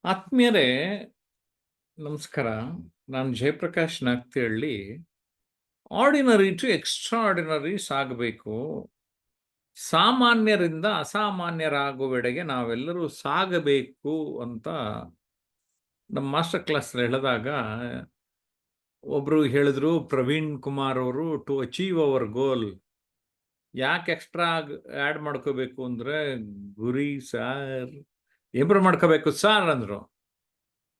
ಆತ್ಮೀಯರೇ, ನಮಸ್ಕಾರ. ನಾನು Jayaprakash Nagathihalli. Ordinary to extraordinary ಸಾಗಬೇಕು. ಸಾಮಾನ್ಯರಿಂದ ಅಸಾಮಾನ್ಯರಾಗುವೆಡೆಗೆ ನಾವೆಲ್ಲರೂ ಸಾಗಬೇಕು ಅಂತ ನಮ್ಮ ಮಾಸ್ಟರ್ ಕ್ಲಾಸ್ ಹೇಳಿದಾಗ ಒಬ್ರು ಹೇಳಿದ್ರು, ಪ್ರವೀಣ್ ಕುಮಾರ್ ಅವರು, ಟು ಅಚೀವ್ ಅವರ್ ಗೋಲ್ ಯಾಕೆ ಎಕ್ಸ್ಟ್ರಾ ಆ್ಯಡ್ ಮಾಡ್ಕೋಬೇಕು ಅಂದ್ರೆ, ಗುರಿ ಸಾರ್ ಇಂಪ್ರೂವ್ ಮಾಡ್ಕೋಬೇಕು ಸಾರ್ ಅಂದ್ರು.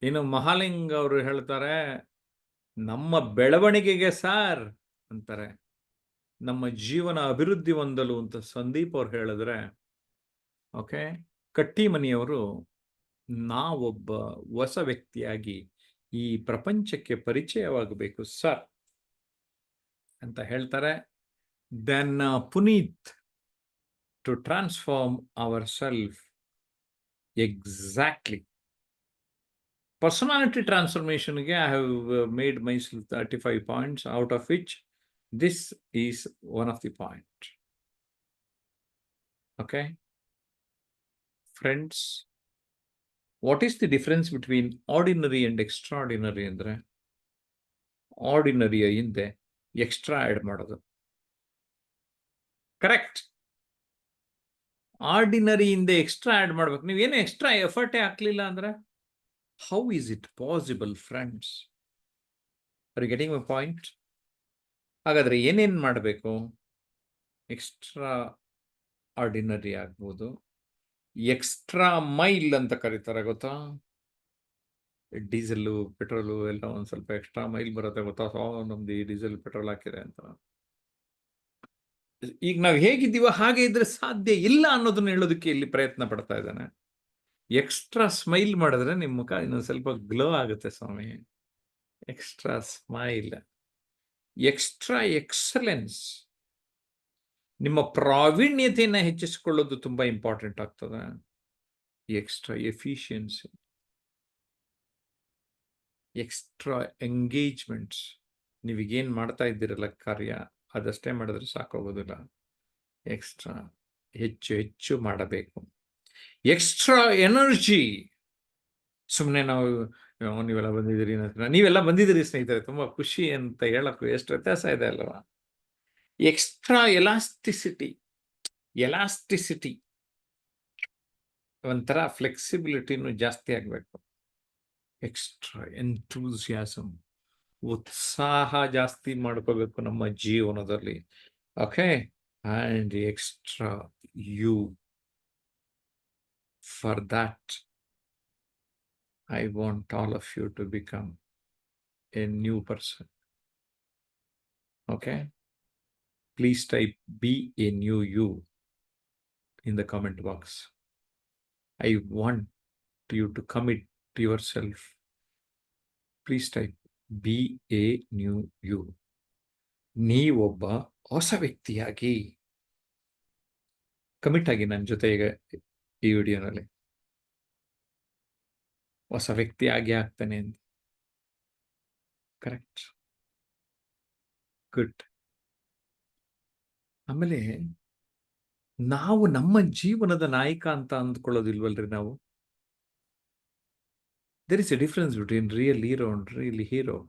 ಇನ್ನು ಮಹಾಲಿಂಗ್ ಅವರು ಹೇಳ್ತಾರೆ, ನಮ್ಮ ಬೆಳವಣಿಗೆಗೆ ಸಾರ್ ಅಂತಾರೆ. ನಮ್ಮ ಜೀವನ ಅಭಿವೃದ್ಧಿ ಹೊಂದಲು ಅಂತ ಸಂದೀಪ್ ಅವ್ರು ಹೇಳಿದ್ರೆ, ಓಕೆ, ಕಟ್ಟಿಮನಿಯವರು ನಾವೊಬ್ಬ ಹೊಸ ವ್ಯಕ್ತಿಯಾಗಿ ಈ ಪ್ರಪಂಚಕ್ಕೆ ಪರಿಚಯವಾಗಬೇಕು ಸರ್ ಅಂತ ಹೇಳ್ತಾರೆ. Then Puneeth, to transform ourself. Exactly. Personality transformation ಗೆ I have made myself 35 points, out of which this is one of the point. Okay, friends, what is the difference between ordinary and extraordinary ಅಂದ್ರೆ, ಆರ್ಡಿನರಿಯ ಹಿಂದೆ extra add ಮಾಡೋದು. Correct. Ordinary ಹಿಂದೆ extra add ಮಾಡ್ಬೇಕು. ನೀವೇನು extra ಎಫರ್ಟೇ ಹಾಕ್ಲಿಲ್ಲ ಅಂದ್ರೆ, how is it possible friends? Are you getting my point? ಹಾಗಾದ್ರೆ ಏನೇನ್ ಮಾಡಬೇಕು? ಎಕ್ಸ್ಟ್ರಾ ಆರ್ಡಿನರಿ ಆಗ್ಬೋದು, ಎಕ್ಸ್ಟ್ರಾ ಮೈಲ್ ಅಂತ ಕರೀತಾರೆ, ಗೊತ್ತಾ? ಡೀಸೆಲ್ ಪೆಟ್ರೋಲು ಎಲ್ಲ ಒಂದ್ ಸ್ವಲ್ಪ ಎಕ್ಸ್ಟ್ರಾ ಮೈಲ್ ಬರುತ್ತೆ, ಗೊತ್ತಾ? ನಮ್ದು ಈ ಡೀಸೆಲ್ ಪೆಟ್ರೋಲ್ ಹಾಕಿದೆ ಅಂತ. ಈಗ ನಾವು ಹೇಗಿದ್ದೀವೋ ಹಾಗೆ ಇದ್ರೆ ಸಾಧ್ಯ ಇಲ್ಲ ಅನ್ನೋದನ್ನ ಹೇಳೋದಕ್ಕೆ ಇಲ್ಲಿ ಪ್ರಯತ್ನ ಪಡ್ತಾ ಇದ್ದಾನೆ. ಎಕ್ಸ್ಟ್ರಾ ಸ್ಮೈಲ್ ಮಾಡಿದ್ರೆ ನಿಮ್ ಮುಖ ಇನ್ನೊಂದು ಸ್ವಲ್ಪ ಗ್ಲೋ ಆಗುತ್ತೆ ಸ್ವಾಮಿ. ಎಕ್ಸ್ಟ್ರಾ ಸ್ಮೈಲ್, ಎಕ್ಸ್ಟ್ರಾ ಎಕ್ಸಲೆನ್ಸ್, ನಿಮ್ಮ ಪ್ರಾವೀಣ್ಯತೆಯನ್ನ ಹೆಚ್ಚಿಸಿಕೊಳ್ಳೋದು ತುಂಬಾ ಇಂಪಾರ್ಟೆಂಟ್ ಆಗ್ತದೆ. Extra efficiency, extra engagements. ನೀವೀಗೇನ್ ಮಾಡ್ತಾ ಇದ್ದೀರಲ್ಲ ಕಾರ್ಯ, ಅದಷ್ಟೇ ಮಾಡಿದ್ರೆ ಸಾಕಾಗೋದಿಲ್ಲ. ಎಕ್ಸ್ಟ್ರಾ ಹೆಚ್ಚು ಹೆಚ್ಚು ಮಾಡಬೇಕು. Extra energy. ಸುಮ್ಮನೆ ನಾವು ನೀವೆಲ್ಲ ಬಂದಿದ್ದೀರಿ, ನೀವೆಲ್ಲ ಬಂದಿದ್ದೀರಿ ಸ್ನೇಹಿತರೆ, ತುಂಬಾ ಖುಷಿ ಅಂತ ಹೇಳಕ್ಕೂ ಎಷ್ಟು ವ್ಯತ್ಯಾಸ ಇದೆ ಅಲ್ವಾ? ಎಕ್ಸ್ಟ್ರಾ ಎಲಾಸ್ಟಿಸಿಟಿ, ಒಂಥರ ಫ್ಲೆಕ್ಸಿಬಿಲಿಟಿನೂ ಜಾಸ್ತಿ ಆಗಬೇಕು. ಎಕ್ಸ್ಟ್ರಾ ಎಂಥೂಸಿಯಾಸಮ್, ಉತ್ಸಾಹ ಜಾಸ್ತಿ ಮಾಡ್ಕೋಬೇಕು ನಮ್ಮ ಜೀವನದಲ್ಲಿ. Okay, and extra you. For that, I want all of you to become a new person. Okay? Please type be a new you in the comment box. I want you to commit to yourself. Please type be a new you. ನೀವೊಬ್ಬ ಹೊಸ ವ್ಯಕ್ತಿಯಾಗಿ commit ಆಗಿ ನನ್ನ ಜೊತೆಗೆ ಈ ವಿಡಿಯೋನಲ್ಲಿ. ಹೊಸ ವ್ಯಕ್ತಿಯಾಗಿ ಆಗ್ತಾನೆ ಅಂತ. Correct, good. ಆಮೇಲೆ ನಾವು ನಮ್ಮ ಜೀವನದ ನಾಯಕ ಅಂತ ಅಂದ್ಕೊಳ್ಳೋದಿಲ್ವಲ್ರಿ ನಾವು? There is a difference between real hero and real hero.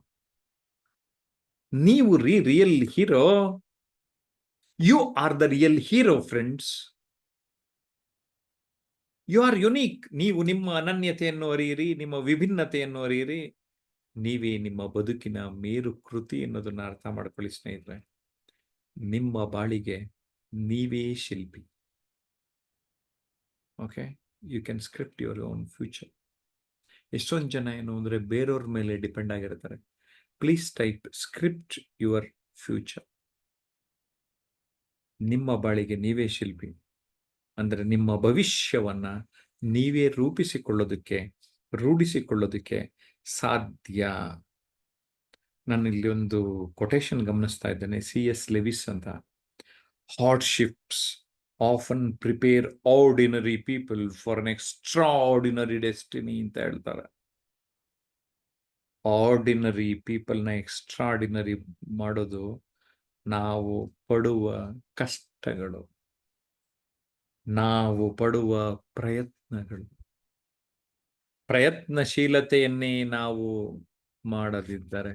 ನೀವು real hero. You are the real hero friends. You are unique. ನೀವು ನಿಮ್ಮ ಅನನ್ಯತೆಯನ್ನು ಅರಿಯಿರಿ, ನಿಮ್ಮ ವಿಭಿನ್ನತೆಯನ್ನು ಅರಿಯಿರಿ. ನೀವೇ ನಿಮ್ಮ ಬದುಕಿನ ಮೇರು ಕೃತಿ ಅನ್ನೋದನ್ನ ಅರ್ಥ ಮಾಡ್ಕೊಳ್ಳಿ ಸ್ನೇಹಿತರೆ. ನಿಮ್ಮ ಬಾಳಿಗೆ ನೀವೇ ಶಿಲ್ಪಿ. Okay, you can script your own future. ಎಷ್ಟೊಂದು ಜನ ಏನು ಅಂದ್ರೆ ಬೇರೆಯವ್ರ ಮೇಲೆ ಡಿಪೆಂಡ್ ಆಗಿರ್ತಾರೆ. Please type script your future. ನಿಮ್ಮ ಬಾಳಿಗೆ ನೀವೇ ಶಿಲ್ಪಿ. ಅಂದ್ರೆ ನಿಮ್ಮ ಭವಿಷ್ಯವನ್ನ ನೀವೇ ರೂಢಿಸಿಕೊಳ್ಳೋದಕ್ಕೆ ಸಾಧ್ಯ. ನಾನು ಇಲ್ಲಿ ಒಂದು ಕೊಟೇಶನ್ ಗಮನಿಸ್ತಾ ಇದ್ದೇನೆ, C.S. ಲೆವಿಸ್ ಅಂತ. Hardships often prepare ordinary people for an extraordinary destiny ಅಂತ ಹೇಳ್ತಾರೆ. ಆರ್ಡಿನರಿ ಪೀಪಲ್ನ ಎಕ್ಸ್ಟ್ರಾಆರ್ಡಿನರಿ ಮಾಡೋದು ನಾವು ಪಡುವ ಕಷ್ಟಗಳು, ನಾವು ಪಡುವ ಪ್ರಯತ್ನಗಳು. ಪ್ರಯತ್ನಶೀಲತೆಯನ್ನೇ ನಾವು ಮಾಡದಿದ್ದರೆ,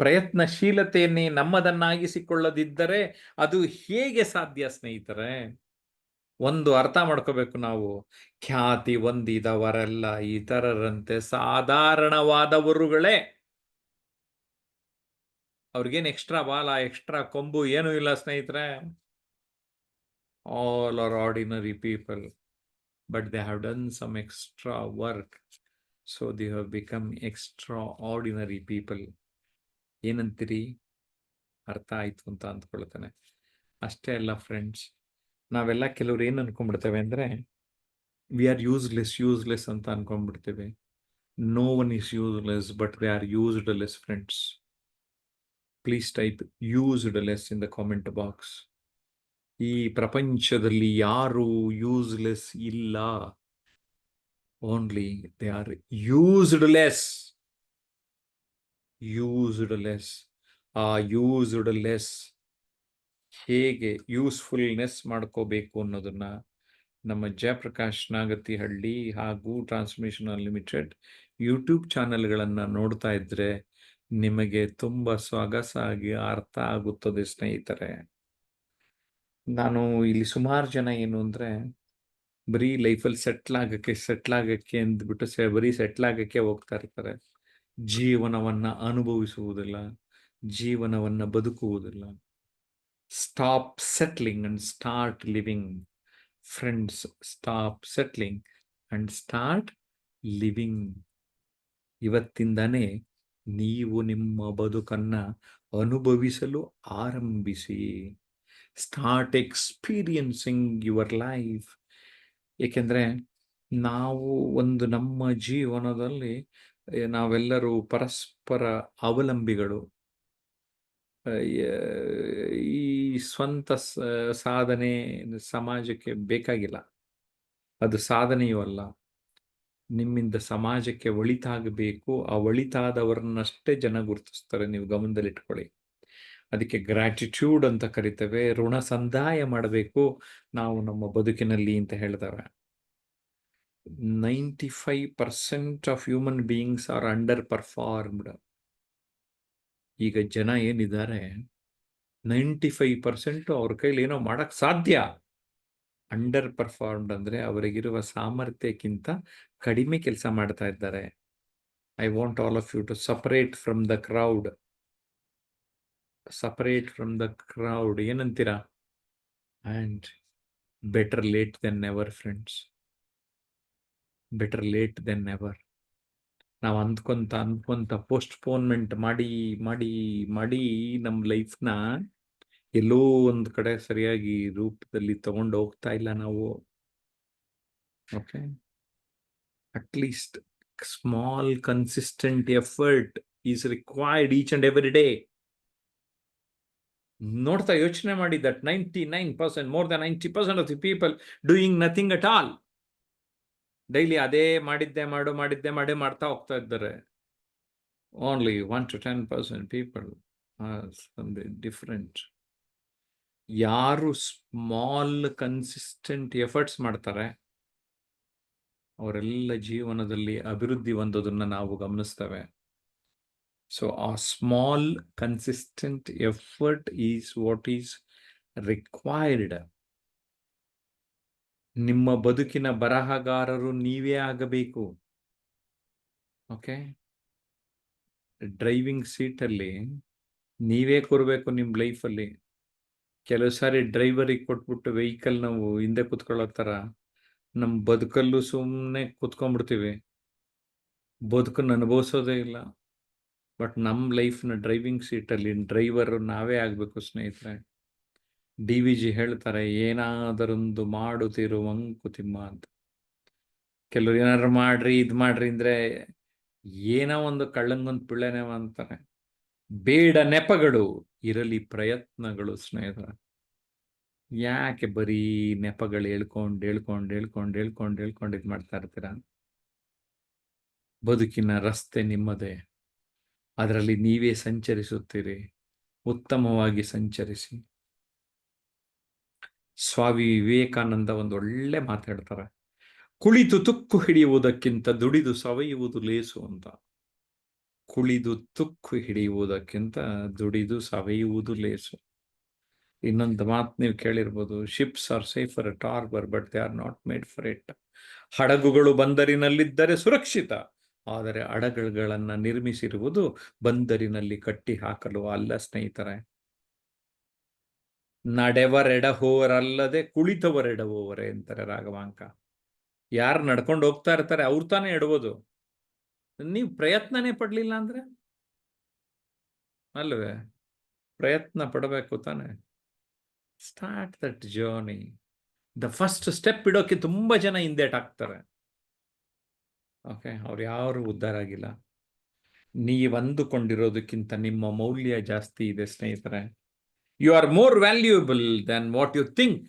ಪ್ರಯತ್ನಶೀಲತೆಯನ್ನೇ ನಮ್ಮದನ್ನಾಗಿಸಿಕೊಳ್ಳದಿದ್ದರೆ ಅದು ಹೇಗೆ ಸಾಧ್ಯ ಸ್ನೇಹಿತರೆ? ಒಂದು ಅರ್ಥ ಮಾಡ್ಕೋಬೇಕು ನಾವು. ಖ್ಯಾತಿ ಹೊಂದಿದವರೆಲ್ಲ ಇತರರಂತೆ ಸಾಧಾರಣವಾದವರುಗಳೇ. ಅವ್ರಿಗೇನು ಎಕ್ಸ್ಟ್ರಾ ಬಾಲ, ಎಕ್ಸ್ಟ್ರಾ ಕೊಂಬು ಏನೂ ಇಲ್ಲ ಸ್ನೇಹಿತರೆ. All are ordinary people, but they have done some extra work, so they have become extra ordinary people. ಏನಂತೀರಿ? ಅರ್ಥ ಆಯ್ತು ಅಂತ ಅಂದ್ಕೊಳ್ತೇನೆ. ಅಷ್ಟೇ ಅಲ್ಲ ಫ್ರೆಂಡ್ಸ್, ನಾವೆಲ್ಲ ಕೆಲವ್ರು ಏನು ಅನ್ಕೊಂಡ್ಬಿಡ್ತೇವೆ ಅಂದರೆ, ವಿ ಆರ್ ಯೂಸ್ಲೆಸ್ ಅಂತ ಅನ್ಕೊಂಡ್ಬಿಡ್ತೇವೆ. No one is useless, but they are used less friends. Please type used less in the comment box. ಈ ಪ್ರಪಂಚದಲ್ಲಿ ಯಾರು ಯೂಸ್ಲೆಸ್ ಇಲ್ಲ, ಓನ್ಲಿ ದೇ ಆರ್ ಯೂಸ್ಡ್ಲೆಸ್. ಆ ಯೂಸ್ಡ್ಲೆಸ್ ಹೇಗೆ ಯೂಸ್ಫುಲ್ನೆಸ್ ಮಾಡ್ಕೋಬೇಕು ಅನ್ನೋದನ್ನ ನಮ್ಮ ಜಯಪ್ರಕಾಶ್ ನಾಗತಿಹಳ್ಳಿ ಹಾಗೂ ಟ್ರಾನ್ಸ್ಮಿಷನ್ ಅನ್ಲಿಮಿಟೆಡ್ ಯೂಟ್ಯೂಬ್ ಚಾನೆಲ್ಗಳನ್ನು ನೋಡ್ತಾ ಇದ್ರೆ ನಿಮಗೆ ತುಂಬ ಸೊಗಸಾಗಿ ಅರ್ಥ ಆಗುತ್ತದೆ ಸ್ನೇಹಿತರೆ. ನಾನು ಇಲ್ಲಿ ಸುಮಾರು ಜನ ಏನು ಅಂದರೆ, ಬರೀ ಲೈಫಲ್ಲಿ ಸೆಟ್ಲ್ ಆಗಕ್ಕೆ ಅಂದ್ಬಿಟ್ಟು ಬರೀ ಸೆಟ್ಲ್ ಆಗಕ್ಕೆ ಹೋಗ್ತಾ ಇರ್ತಾರೆ. ಜೀವನವನ್ನು ಅನುಭವಿಸುವುದಿಲ್ಲ, ಜೀವನವನ್ನು ಬದುಕುವುದಿಲ್ಲ. Stop settling and start living friends. Stop settling and start living. ಇವತ್ತಿಂದನೇ ನೀವು ನಿಮ್ಮ ಬದುಕನ್ನು ಅನುಭವಿಸಲು ಆರಂಭಿಸಿ. Start experiencing your life. ಏಕೆಂದರೆ ನಾವು ನಮ್ಮ ಜೀವನದಲ್ಲಿ ನಾವೆಲ್ಲರೂ ಪರಸ್ಪರ ಅವಲಂಬಿಗಳು. ಈ ಸ್ವಂತ ಸಾಧನೆ ಸಮಾಜಕ್ಕೆ ಬೇಕಾಗಿಲ್ಲ, ಅದು ಸಾಧನೆಯೂ ಅಲ್ಲ. ನಿಮ್ಮಿಂದ ಸಮಾಜಕ್ಕೆ ಒಳಿತಾಗಬೇಕು, ಆ ಒಳಿತಾದವರನ್ನಷ್ಟೇ ಜನ ಗುರುತಿಸ್ತಾರೆ, ನೀವು ಗಮನದಲ್ಲಿಟ್ಕೊಳ್ಳಿ. ಅದಕ್ಕೆ ಗ್ರ್ಯಾಟಿಟ್ಯೂಡ್ ಅಂತ ಕರಿತೇವೆ. ಋಣ ಸಂದಾಯ ಮಾಡಬೇಕು ನಾವು ನಮ್ಮ ಬದುಕಿನಲ್ಲಿ ಅಂತ ಹೇಳ್ತೇವೆ. 95% of human beings are under performed. ಈಗ ಜನ ಏನಿದ್ದಾರೆ 95% ಅವ್ರ ಕೈಲಿ ಏನೋ ಮಾಡಕ್ ಸಾಧ್ಯ. ಅಂಡರ್ ಪರ್ಫಾರ್ಮ್ಡ್ ಅಂದ್ರೆ ಅವರಿಗಿರುವ ಸಾಮರ್ಥ್ಯಕ್ಕಿಂತ ಕಡಿಮೆ ಕೆಲಸ ಮಾಡ್ತಾ ಇದ್ದಾರೆ. I want all of you to separate from the crowd. Separate from the crowd. ಏನಂತೀರಾ? And better late than never friends. Better late than never. ನಾವು ಅಂದ್ಕೊಂತ ಪೋಸ್ಟ್ಪೋನ್ಮೆಂಟ್ ಮಾಡಿ ಮಾಡಿ ಮಾಡಿ ನಮ್ಮ ಲೈಫ್ನ ಎಲ್ಲೋ ಒಂದು ಕಡೆ ಸರಿಯಾಗಿ ರೂಪದಲ್ಲಿ ತಗೊಂಡು ಹೋಗ್ತಾ ಇಲ್ಲ ನಾವು. Okay, at least small consistent effort is required each and every day. ನೋಡ್ತಾ ಯೋಚನೆ ಮಾಡಿ, that 99%, more than 90% of the people doing nothing at all. Daily ಅದೇ ಮಾಡಿದ್ದೆ ಮಾಡ್ತಾ ಹೋಗ್ತಾ ಇದ್ದಾರೆ. Only 1 to 10% people are different. ಯಾರು ಸ್ಮಾಲ್ ಕನ್ಸಿಸ್ಟೆಂಟ್ ಎಫರ್ಟ್ಸ್ ಮಾಡ್ತಾರೆ ಅವರೆಲ್ಲ ಜೀವನದಲ್ಲಿ ಅಭಿವೃದ್ಧಿ ಹೊಂದೋದನ್ನ ನಾವು ಗಮನಿಸ್ತೇವೆ. ಸೊ ಆ small consistent effort is what is required. ನಿಮ್ಮ ಬದುಕಿನ ಬರಹಗಾರರು ನೀವೇ ಆಗಬೇಕು. ಓಕೆ, ಡ್ರೈವಿಂಗ್ ಸೀಟಲ್ಲಿ ನೀವೇ ಕೂರಬೇಕು ನಿಮ್ಮ ಲೈಫಲ್ಲಿ. ಕೆಲವು ಸಾರಿ ಡ್ರೈವರಿಗೆ ಕೊಟ್ಬಿಟ್ಟು ವೆಹಿಕಲ್ ನಾವು ಹಿಂದೆ ಕೂತ್ಕೊಳ್ಳೋ ಥರ ನಮ್ಮ ಬದುಕಲ್ಲೂ ಸುಮ್ಮನೆ ಕೂತ್ಕೊಂಡ್ಬಿಡ್ತೀವಿ, ಬದುಕನ್ನು ಅನುಭವಿಸೋದೇ ಇಲ್ಲ. ಬಟ್ ನಮ್ಮ ಲೈಫ್ನ ಡ್ರೈವಿಂಗ್ ಸೀಟಲ್ಲಿ ಡ್ರೈವರು ನಾವೇ ಆಗಬೇಕು ಸ್ನೇಹಿತರೆ. DVG ಹೇಳ್ತಾರೆ, ಏನಾದರೊಂದು ಮಾಡುತ್ತಿರು ಮಂಕುತಿಮ್ಮ ಅಂತ. ಕೆಲವ್ರು ಏನಾದ್ರು ಮಾಡ್ರಿ ಇದು ಮಾಡ್ರಿ ಅಂದರೆ ಏನೋ ಒಂದು ಕಳ್ಳಂಗೊಂದು ಪಿಳ್ಳೆನೆ ಅಂತಾರೆ. ಬೇಡ ನೆಪಗಳು, ಇರಲಿ ಪ್ರಯತ್ನಗಳು ಸ್ನೇಹಿತರೆ. ಯಾಕೆ ಬರೀ ನೆಪಗಳು ಹೇಳ್ಕೊಂಡು ಇದು ಮಾಡ್ತಾ ಇರ್ತೀರ? ಬದುಕಿನ ರಸ್ತೆ ನಿಮ್ಮದೇ, ಅದರಲ್ಲಿ ನೀವೇ ಸಂಚರಿಸುತ್ತೀರಿ. ಉತ್ತಮವಾಗಿ ಸಂಚರಿಸಿ. ಸ್ವಾಮಿ ವಿವೇಕಾನಂದ ಒಂದು ಒಳ್ಳೆ ಮಾತಾಡ್ತಾರೆ, ಕುಳಿತು ತುಕ್ಕು ಹಿಡಿಯುವುದಕ್ಕಿಂತ ದುಡಿದು ಸವೆಯುವುದು ಲೇಸು ಅಂತ. ಕುಳಿದು ತುಕ್ಕು ಹಿಡಿಯುವುದಕ್ಕಿಂತ ದುಡಿದು ಸವೆಯುವುದು ಲೇಸು. ಇನ್ನೊಂದು ಮಾತು ನೀವು ಕೇಳಿರ್ಬೋದು, ships are safer at harbour but they are not made for it. ಹಡಗುಗಳು ಬಂದರಿನಲ್ಲಿದ್ದರೆ ಸುರಕ್ಷಿತ, ಆದರೆ ಹಡಗುಗಳನ್ನು ನಿರ್ಮಿಸಿರುವುದು ಬಂದರಿನಲ್ಲಿ ಕಟ್ಟಿ ಹಾಕಲು ಅಲ್ಲ ಸ್ನೇಹಿತರೆ. ನಡೆವರೆಡಹೋವರಲ್ಲದೆ ಕುಳಿತವರೆಡಹುವರೆ ಅಂತಾರೆ ರಾಘವಾಂಕ. ಯಾರು ನಡ್ಕೊಂಡು ಹೋಗ್ತಾ ಇರ್ತಾರೆ ಅವ್ರು ತಾನೇ ಎಡಬೋದು. ನೀವು ಪ್ರಯತ್ನನೇ ಪಡ್ಲಿಲ್ಲ ಅಂದ್ರೆ ಅಲ್ವೇ? ಪ್ರಯತ್ನ ಪಡಬೇಕು ತಾನೆ. Start that journey. The first step ಇಡೋಕೆ ತುಂಬಾ ಜನ ಹಿಂದೇಟಾಕ್ತಾರೆ. ಓಕೆ, ಅವ್ರು ಯಾರು ಉದ್ಧಾರ ಆಗಿಲ್ಲ. ನೀವು ಅಂದುಕೊಂಡಿರೋದಕ್ಕಿಂತ ನಿಮ್ಮ ಮೌಲ್ಯ ಜಾಸ್ತಿ ಇದೆ ಸ್ನೇಹಿತರೆ. You are more valuable than what you think.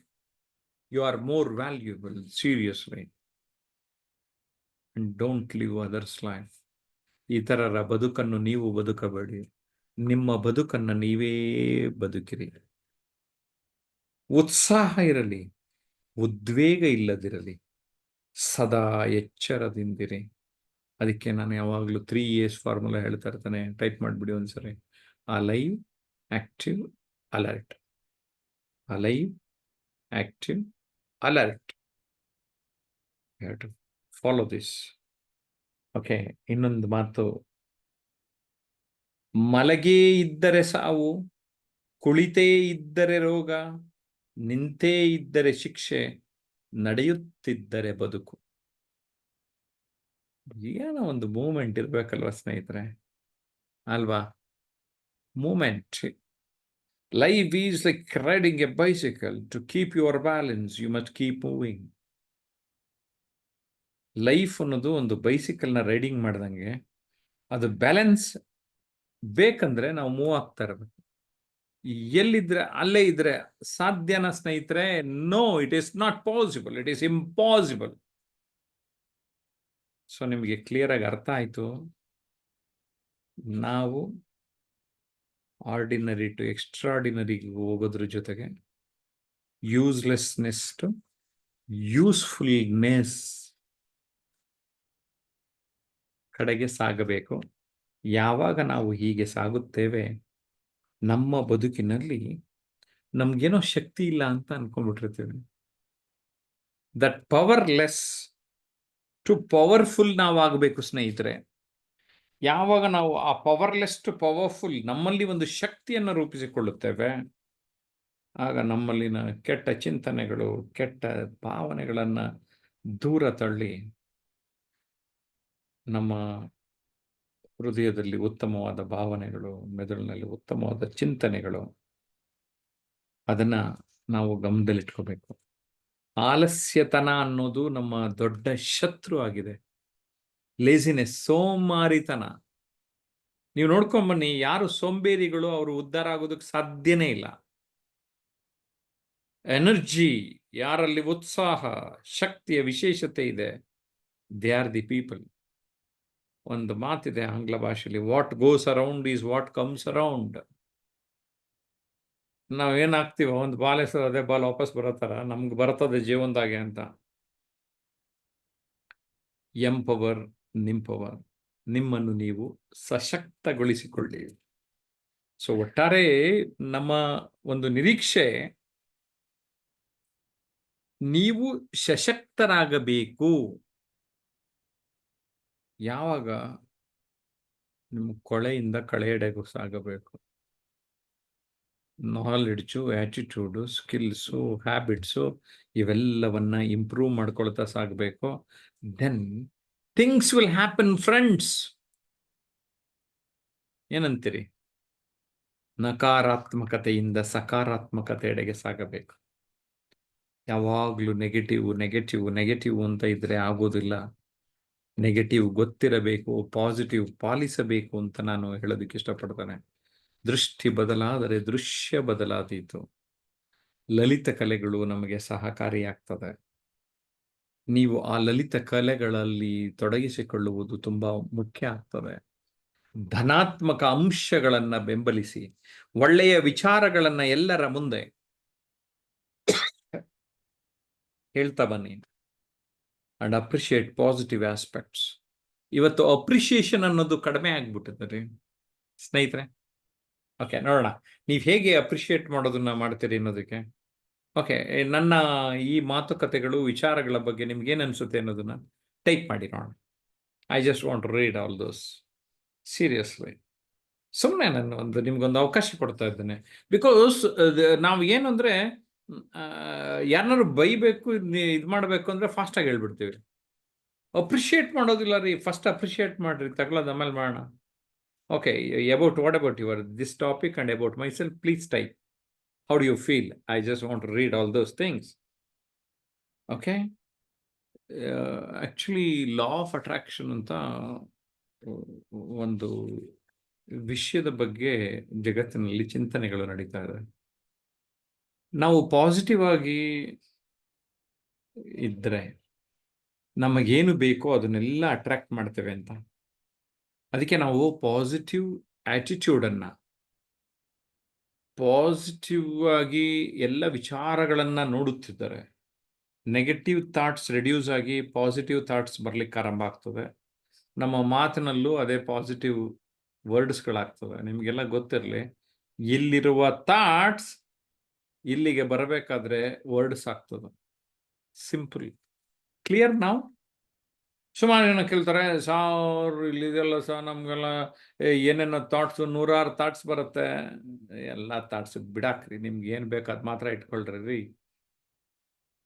You are more valuable, seriously. And don't live others life. ಇತರರ ಬದುಕನ್ನು ನೀವು ಬದುಕಬೇಡಿ, ನಿಮ್ಮ ಬದುಕನ್ನು ನೀವೇ ಬದುಕಿರಿ. ಉತ್ಸಾಹ ಇರಲಿ, ಉದ್ವೇಗ ಇಲ್ಲದಿರಲಿ, ಸದಾ ಎಚ್ಚರದಿಂದಿರಿ. ಅದಕ್ಕೆ ನಾನು ಯಾವಾಗಲೂ 3 A's ಫಾರ್ಮುಲಾ ಹೇಳ್ತಾ ಇರ್ತಾನೆ. ಟೈಪ್ ಮಾಡಿಬಿಡಿ ಒಂದ್ಸರಿ. Alive, active, alert. Alive, active, alert. Follow this. Okay, ಇನ್ನೊಂದು ಮಾತು. ಮಲಗೇ ಇದ್ದರೆ ಸಾವು, ಕುಳಿತೇ ಇದ್ದರೆ ರೋಗ, ನಿಂತೇ ಇದ್ದರೆ ಶಿಕ್ಷೆ, ನಡೆಯುತ್ತಿದ್ದರೆ ಬದುಕು. ಏನೋ ಒಂದು ಮೂವ್ಮೆಂಟ್ ಇರ್ಬೇಕಲ್ವಾ ಸ್ನೇಹಿತರೆ, ಅಲ್ವಾ? Movement. Life is like riding a bicycle. To keep your balance you must keep moving. Life ಅನ್ನೋದು ಒಂದು ಬೈಸಿಕಲ್ನ ರೈಡಿಂಗ್ ಮಾಡ್ದಂಗೆ. ಅದು ಬ್ಯಾಲೆನ್ಸ್ ಬೇಕಂದ್ರೆ ನಾವು ಮೂವ್ ಆಗ್ತಾ ಇರಬೇಕು. ಎಲ್ಲಿದ್ರೆ ಅಲ್ಲೇ ಇದ್ರೆ ಸಾಧ್ಯನಾ ಸ್ನೇಹಿತರೆ? No, it is not possible. It is impossible. So ನಿಮಗೆ ಕ್ಲಿಯರ್ ಆಗಿ ಅರ್ಥ ಆಯ್ತು. ನಾವು ಆರ್ಡಿನರಿ ಟು ಎಕ್ಸ್ಟ್ರಾರ್ಡಿನರಿಗೆ ಹೋಗೋದ್ರ ಜೊತೆಗೆ ಯೂಸ್ಲೆಸ್ನೆಸ್ ಟು ಯೂಸ್ಫುಲ್ನೆಸ್ ಕಡೆಗೆ ಸಾಗಬೇಕು. ಯಾವಾಗ ನಾವು ಹೀಗೆ ಸಾಗುತ್ತೇವೆ, ನಮ್ಮ ಬದುಕಿನಲ್ಲಿ ನಮ್ಗೇನೋ ಶಕ್ತಿ ಇಲ್ಲ ಅಂತ ಅನ್ಕೊಂಡ್ಬಿಟ್ಟಿರ್ತೀವಿ. ದಟ್ ಪವರ್ಲೆಸ್ ಟು ಪವರ್ಫುಲ್ ನಾವಾಗಬೇಕು ಸ್ನೇಹಿತರೆ. ಯಾವಾಗ ನಾವು ಆ ಪವರ್ಲೆಸ್ ಟು ಪವರ್ಫುಲ್ ನಮ್ಮಲ್ಲಿ ಒಂದು ಶಕ್ತಿಯನ್ನು ರೂಪಿಸಿಕೊಳ್ಳುತ್ತೇವೆ, ಆಗ ನಮ್ಮಲ್ಲಿನ ಕೆಟ್ಟ ಚಿಂತನೆಗಳು, ಕೆಟ್ಟ ಭಾವನೆಗಳನ್ನು ದೂರ ತಳ್ಳಿ ನಮ್ಮ ಹೃದಯದಲ್ಲಿ ಉತ್ತಮವಾದ ಭಾವನೆಗಳು, ಮೆದುಳಿನಲ್ಲಿ ಉತ್ತಮವಾದ ಚಿಂತನೆಗಳು, ಅದನ್ನ ನಾವು ಗಮನದಲ್ಲಿಟ್ಕೋಬೇಕು. ಆಲಸ್ಯತನ ಅನ್ನೋದು ನಮ್ಮ ದೊಡ್ಡ ಶತ್ರು ಆಗಿದೆ. ಲೇಜಿನೆಸ್, ಸೋಮಾರಿತನ. ನೀವು ನೋಡ್ಕೊಂಬನ್ನಿ, ಯಾರು ಸೋಂಬೇರಿಗಳು ಅವರು ಉದ್ಧಾರ ಆಗೋದಕ್ಕೆ ಸಾಧ್ಯನೇ ಇಲ್ಲ. ಎನರ್ಜಿ, ಯಾರಲ್ಲಿ ಉತ್ಸಾಹ, ಶಕ್ತಿಯ ವಿಶೇಷತೆ ಇದೆ, ದೇ ಆರ್ ದಿ ಪೀಪಲ್. ಒಂದು ಮಾತಿದೆ ಆಂಗ್ಲ ಭಾಷೆಯಲ್ಲಿ, what goes around is what comes around. ನಾವೇನಾಗ್ತೀವೋ, ಒಂದು ಬಾಲ್ ಎಸೆದ್ರೆ ಅದೇ ಬಾಲ್ ವಾಪಸ್ ಬರೋತರ ನಮ್ಗೆ ಬರ್ತದೆ ಜೀವನದಾಗೆ ಅಂತ. ಎಂಪವರ್, ನಿಂಪವರ್. ನಿಮ್ಮನ್ನು ನೀವು ಸಶಕ್ತಗೊಳಿಸಿಕೊಳ್ಳಿ. ಸೊ ಒಟ್ಟಾರೆ ನಮ್ಮ ಒಂದು ನಿರೀಕ್ಷೆ, ನೀವು ಸಶಕ್ತರಾಗಬೇಕು. ಯಾವಾಗ? ನಿಮ್ಮ ಕೊಳೆಯಿಂದ ಕಳೆಯೆಡೆಗೂ ಸಾಗಬೇಕು. ನಾಲೆಡ್ಜು, ಆಟಿಟ್ಯೂಡು, ಸ್ಕಿಲ್ಸು, ಹ್ಯಾಬಿಟ್ಸು ಇವೆಲ್ಲವನ್ನ ಇಂಪ್ರೂವ್ ಮಾಡ್ಕೊಳ್ತಾ ಸಾಗಬೇಕು. Then things will happen friends. ಏನಂತೀರಿ? ನಕಾರಾತ್ಮಕತೆಯಿಂದ ಸಕಾರಾತ್ಮಕತೆಯೆಡೆಗೆ ಸಾಗಬೇಕು. ಯಾವಾಗಲೂ ನೆಗೆಟಿವ್ ನೆಗೆಟಿವ್ ನೆಗೆಟಿವ್ ಅಂತ ಇದ್ರೆ ಆಗೋದಿಲ್ಲ. ನೆಗೆಟಿವ್ ಗೊತ್ತಿರಬೇಕು, ಪಾಸಿಟಿವ್ ಪಾಲಿಸಬೇಕು ಅಂತ ನಾನು ಹೇಳೋದಕ್ಕೆ ಇಷ್ಟಪಡ್ತೇನೆ. ದೃಷ್ಟಿ ಬದಲಾದರೆ ದೃಶ್ಯ ಬದಲಾದೀತು. ಲಲಿತ ಕಲೆಗಳು ನಮಗೆ ಸಹಕಾರಿಯಾಗ್ತದೆ. ನೀವು ಆ ಲಲಿತ ಕಲೆಗಳಲ್ಲಿ ತೊಡಗಿಸಿಕೊಳ್ಳುವುದು ತುಂಬಾ ಮುಖ್ಯ ಆಗ್ತದೆ. ಧನಾತ್ಮಕ ಅಂಶಗಳನ್ನ ಬೆಂಬಲಿಸಿ, ಒಳ್ಳೆಯ ವಿಚಾರಗಳನ್ನ ಎಲ್ಲರ ಮುಂದೆ ಹೇಳ್ತಾ ಬನ್ನಿ. And appreciate positive aspects. ಇವತ್ತು ಅಪ್ರಿಷಿಯೇಷನ್ ಅನ್ನೋದು ಕಡಿಮೆ ಆಗ್ಬಿಟ್ಟಿದೆ ಸ್ನೇಹಿತರೆ. ಓಕೆ, ನೋಡೋಣ ನೀವು ಹೇಗೆ ಅಪ್ರಿಷಿಯೇಟ್ ಮಾಡೋದನ್ನ ಮಾಡ್ತೀರಿ ಅನ್ನೋದಕ್ಕೆ. ಓಕೆ, ನನ್ನ ಈ ಮಾತುಕತೆಗಳು, ವಿಚಾರಗಳ ಬಗ್ಗೆ ನಿಮ್ಗೇನು ಅನಿಸುತ್ತೆ ಅನ್ನೋದನ್ನ ಟೈಪ್ ಮಾಡಿ ನೋಡೋಣ. I just want to read all those. Seriously, ಸುಮ್ಮನೆ ನಾನು ನಿಮ್ಗೊಂದು ಅವಕಾಶ ಕೊಡ್ತಾ ಇದ್ದೇನೆ. ಬಿಕಾಸ್ ನಾವು ಏನು ಅಂದರೆ, ಯಾರನ್ನಾರು ಬೈಬೇಕು, ಇದು ಮಾಡಬೇಕು ಅಂದರೆ ಫಾಸ್ಟಾಗಿ ಹೇಳ್ಬಿಡ್ತೀವಿ. ಅಪ್ರಿಷಿಯೇಟ್ ಮಾಡೋದಿಲ್ಲ ರೀ. ಫಸ್ಟ್ ಅಪ್ರಿಷಿಯೇಟ್ ಮಾಡಿರಿ, ತಗೊಳ್ಳೋದು ಆಮೇಲೆ ಮಾಡೋಣ. Okay, what about your this topic and about my self, please type. How do you feel? I just want to read all those things. Okay? Actually, law of attraction ಅಂತ ಒಂದು ವಿಷಯದ ಬಗ್ಗೆ ಜಗತ್ತಿನಲ್ಲಿ ಚಿಂತನೆಗಳು ನಡೀತಾ ಇದೆ. ನಾವು ಪಾಸಿಟಿವ್ ಆಗಿ ಇದ್ದರೆ ನಮಗೇನು ಬೇಕೋ ಅದನ್ನೆಲ್ಲ ಅಟ್ರಾಕ್ಟ್ ಮಾಡ್ತೇವೆ ಅಂತ. ಅದಕ್ಕೆ ನಾವು ಪಾಸಿಟಿವ್ ಆಟಿಟ್ಯೂಡನ್ನು, ಪಾಸಿಟಿವ್ ಆಗಿ ಎಲ್ಲ ವಿಚಾರಗಳನ್ನು ನೋಡುತ್ತಿದ್ದಾರೆ, ನೆಗೆಟಿವ್ ಥಾಟ್ಸ್ ರೆಡ್ಯೂಸ್ ಆಗಿ ಪಾಸಿಟಿವ್ ಥಾಟ್ಸ್ ಬರಲಿಕ್ಕೆ ಆರಂಭ ಆಗ್ತದೆ. ನಮ್ಮ ಮಾತಿನಲ್ಲೂ ಅದೇ ಪಾಸಿಟಿವ್ ವರ್ಡ್ಸ್ಗಳಾಗ್ತದೆ. ನಿಮಗೆಲ್ಲ ಗೊತ್ತಿರಲಿ, ಇಲ್ಲಿರುವ ಥಾಟ್ಸ್ ಇಲ್ಲಿಗೆ ಬರಬೇಕಾದ್ರೆ ವರ್ಡ್ಸ್ ಆಗ್ತದೆ. Simple, clear. ನಾವು ಸುಮಾರು ಜನ ಕೇಳ್ತಾರೆ, ಸಾರ್ ಇಲ್ಲಿದೆಲ್ಲ ಸಹ ನಮಗೆಲ್ಲ ಏನೇನೋ ಥಾಟ್ಸು, 106 ಥಾಟ್ಸ್ ಬರುತ್ತೆ. ಎಲ್ಲ ಥಾಟ್ಸ್ ಬಿಡಾಕ್ರಿ, ನಿಮ್ಗೆ ಏನು ಬೇಕು ಅದು ಮಾತ್ರ ಇಟ್ಕೊಳ್ರಿ ರೀ.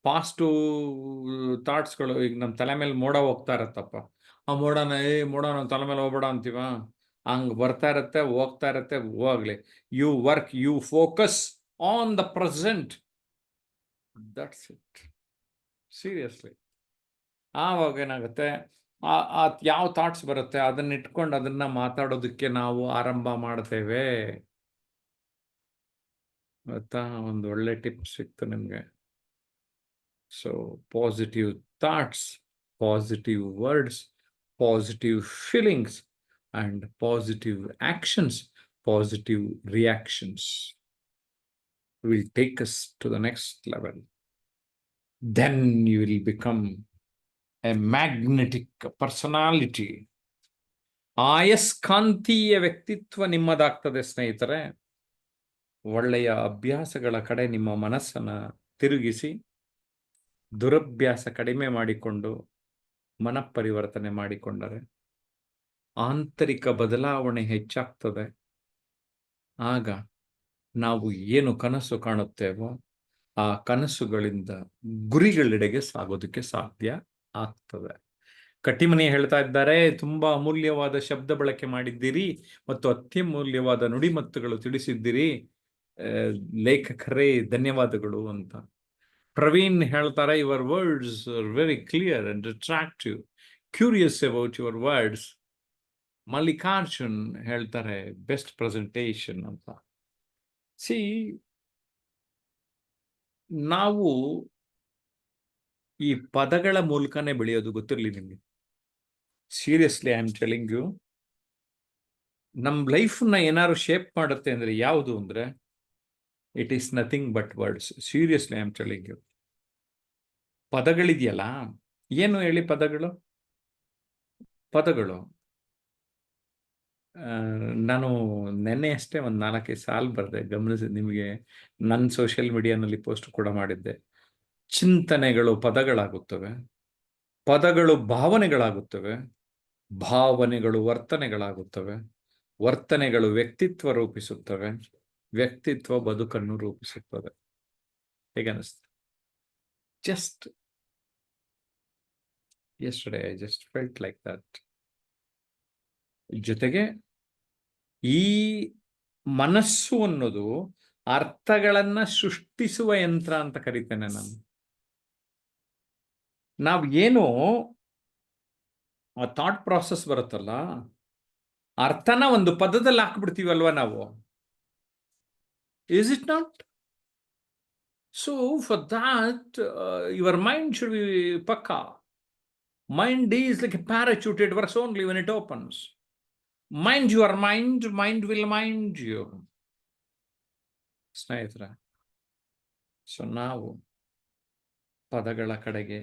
ಪಾಸ್ಟು ಥಾಟ್ಸ್ಗಳು, ಈಗ ನಮ್ಮ ತಲೆ ಮೇಲೆ ಮೋಡ ಹೋಗ್ತಾ ಇರತ್ತಪ್ಪ, ಆ ಮೋಡನ ಮೋಡ ನಮ್ಮ ತಲೆ ಮೇಲೆ ಹೋಗ್ಬೇಡ ಅಂತೀವ. ಹಂಗೆ ಬರ್ತಾ ಇರುತ್ತೆ, ಹೋಗ್ತಾ ಇರುತ್ತೆ, ಹೋಗ್ಲಿ. You work, you focus on the present, that's it. Seriously. ಆವಾಗ ಏನಾಗುತ್ತೆ, ಯಾವ ಥಾಟ್ಸ್ ಬರುತ್ತೆ ಅದನ್ನ ಇಟ್ಕೊಂಡು ಅದನ್ನ ಮಾತಾಡೋದಕ್ಕೆ ನಾವು ಆರಂಭ ಮಾಡ್ತೇವೆ. ಗೊತ್ತಾ? ಒಂದು ಒಳ್ಳೆ ಟಿಪ್ ಸಿಕ್ತು ನಿಮಗೆ. So positive thoughts, positive words, positive feelings and positive actions, positive reactions will take us to the next level. Then you will become a magnetic personality. ಆಯಸ್ಕಾಂತೀಯ ವ್ಯಕ್ತಿತ್ವ ನಿಮ್ಮದಾಗ್ತದೆ ಸ್ನೇಹಿತರೆ. ಒಳ್ಳೆಯ ಅಭ್ಯಾಸಗಳ ಕಡೆ ನಿಮ್ಮ ಮನಸ್ಸನ್ನು ತಿರುಗಿಸಿ, ದುರಭ್ಯಾಸ ಕಡಿಮೆ ಮಾಡಿಕೊಂಡು ಮನಪರಿವರ್ತನೆ ಮಾಡಿಕೊಂಡರೆ ಆಂತರಿಕ ಬದಲಾವಣೆ ಹೆಚ್ಚಾಗ್ತದೆ. ಆಗ ನಾವು ಏನು ಕನಸು ಕಾಣುತ್ತೇವೋ ಆ ಕನಸುಗಳಿಂದ ಗುರಿಗಳೆಡೆಗೆ ಸಾಗೋದಕ್ಕೆ ಸಾಧ್ಯ ಆಗ್ತದೆ. ಕಟ್ಟಿಮನಿ ಹೇಳ್ತಾ ಇದ್ದಾರೆ, ತುಂಬಾ ಅಮೂಲ್ಯವಾದ ಶಬ್ದ ಬಳಕೆ ಮಾಡಿದ್ದೀರಿ ಮತ್ತು ಅತ್ಯಮೂಲ್ಯವಾದ ನುಡಿಮತ್ತುಗಳು ತಿಳಿಸಿದ್ದೀರಿ, ಲೇಖಕರೇ ಧನ್ಯವಾದಗಳು ಅಂತ. ಪ್ರವೀಣ್ ಹೇಳ್ತಾರೆ, your words are very clear and attractive, curious about your words. Mallikarjun ಹೇಳ್ತಾರೆ, ಬೆಸ್ಟ್ ಪ್ರೆಸೆಂಟೇಷನ್ ಅಂತ. ಸಿ, ನಾವು ಈ ಪದಗಳ ಮೂಲಕನೇ ಬೆಳೆಯೋದು, ಗೊತ್ತಿರಲಿ ನಿಮಗೆ. Seriously, I am telling you, ನಮ್ಮ ಲೈಫನ್ನ ಏನಾದ್ರು ಶೇಪ್ ಮಾಡುತ್ತೆ ಅಂದರೆ ಯಾವುದು ಅಂದರೆ it is nothing but words. Seriously, I am telling you. ಪದಗಳಿದೆಯಲ್ಲ, ಏನು ಹೇಳಿ ಪದಗಳು? ನಾನು ನೆನ್ನೆ ಅಷ್ಟೇ ಒಂದು 4-5 ಸಾಲು ಬರೆದೆ, ಗಮನಿಸಿ. ನಿಮಗೆ ನನ್ನ ಸೋಷಿಯಲ್ ಮೀಡಿಯಾನಲ್ಲಿ ಪೋಸ್ಟ್ ಕೂಡ ಮಾಡಿದ್ದೆ. ಚಿಂತನೆಗಳು ಪದಗಳಾಗುತ್ತವೆ, ಪದಗಳು ಭಾವನೆಗಳಾಗುತ್ತವೆ, ಭಾವನೆಗಳು ವರ್ತನೆಗಳಾಗುತ್ತವೆ, ವರ್ತನೆಗಳು ವ್ಯಕ್ತಿತ್ವ ರೂಪಿಸುತ್ತವೆ, ವ್ಯಕ್ತಿತ್ವ ಬದುಕನ್ನು ರೂಪಿಸುತ್ತದೆ. ಹೇಗನ್ನಿಸ್ತು? Just yesterday I just felt like that. ಜೊತೆಗೆ ಈ ಮನಸ್ಸು ಅನ್ನೋದು ಅರ್ಥಗಳನ್ನ ಸೃಷ್ಟಿಸುವ ಯಂತ್ರ ಅಂತ ಕರಿತೇನೆ ನಾನು. ನಾವು ಏನು ಆ ಥಾಟ್ ಪ್ರಾಸೆಸ್ ಬರುತ್ತಲ್ಲ, ಅರ್ಥನ ಒಂದು ಪದದಲ್ಲಿ ಹಾಕ್ಬಿಡ್ತೀವಲ್ವ ನಾವು. Is it not? So for that your mind should be ಪಕ್ಕಾ. Mind is like a parachute, it works only when it opens. Mind your mind, mind will mind you. ಸ್ನೇಹಿತರೆ, ಸೊ ನಾವು ಪದಗಳ ಕಡೆಗೆ,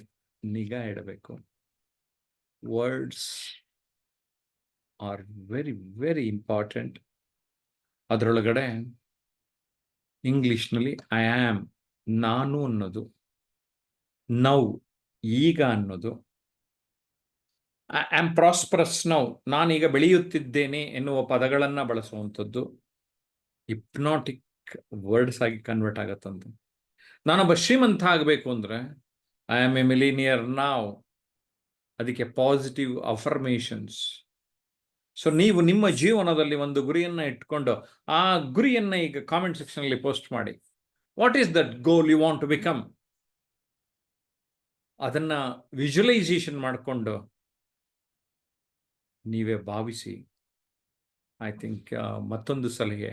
ನಿಗಾ ಇಡಬೇಕು. Words are very very important. ಅದರೊಳಗಡೆ ಇಂಗ್ಲಿಷ್ನಲ್ಲಿ I am, ನಾನು ಅನ್ನೋದು, ನೌ, ಈಗ ಅನ್ನೋದು, ಐ ಆಮ್ ಪ್ರಾಸ್ಪರಸ್ ನೌ, ನಾನೀಗ ಬೆಳೆಯುತ್ತಿದ್ದೇನೆ ಎನ್ನುವ ಪದಗಳನ್ನು ಬಳಸುವಂಥದ್ದು ಹಿಪ್ನಾಟಿಕ್ ವರ್ಡ್ಸ್ ಆಗಿ ಕನ್ವರ್ಟ್ ಆಗತ್ತಂತೆ. ನಾನೊಬ್ಬ ಶ್ರೀಮಂತ ಆಗಬೇಕು ಅಂದರೆ ಐ ಆಮ್ ಎ ಮಿಲಿನಿಯರ್ ನಾವ್, ಅದಕ್ಕೆ ಪಾಸಿಟಿವ್ ಅಫರ್ಮೇಷನ್ಸ್. ಸೊ ನೀವು ನಿಮ್ಮ ಜೀವನದಲ್ಲಿ ಒಂದು ಗುರಿಯನ್ನು ಇಟ್ಕೊಂಡು ಆ ಗುರಿಯನ್ನು ಈಗ ಕಾಮೆಂಟ್ ಸೆಕ್ಷನಲ್ಲಿ ಪೋಸ್ಟ್ ಮಾಡಿ. What is that goal you want to become? ಅದನ್ನ ವಿಜುವಲೈಸೇಷನ್ ಮಾಡಿಕೊಂಡು ನೀವೇ ಭಾವಿಸಿ. ಐ ಥಿಂಕ್ ಮತ್ತೊಂದು ಸಲಹೆ,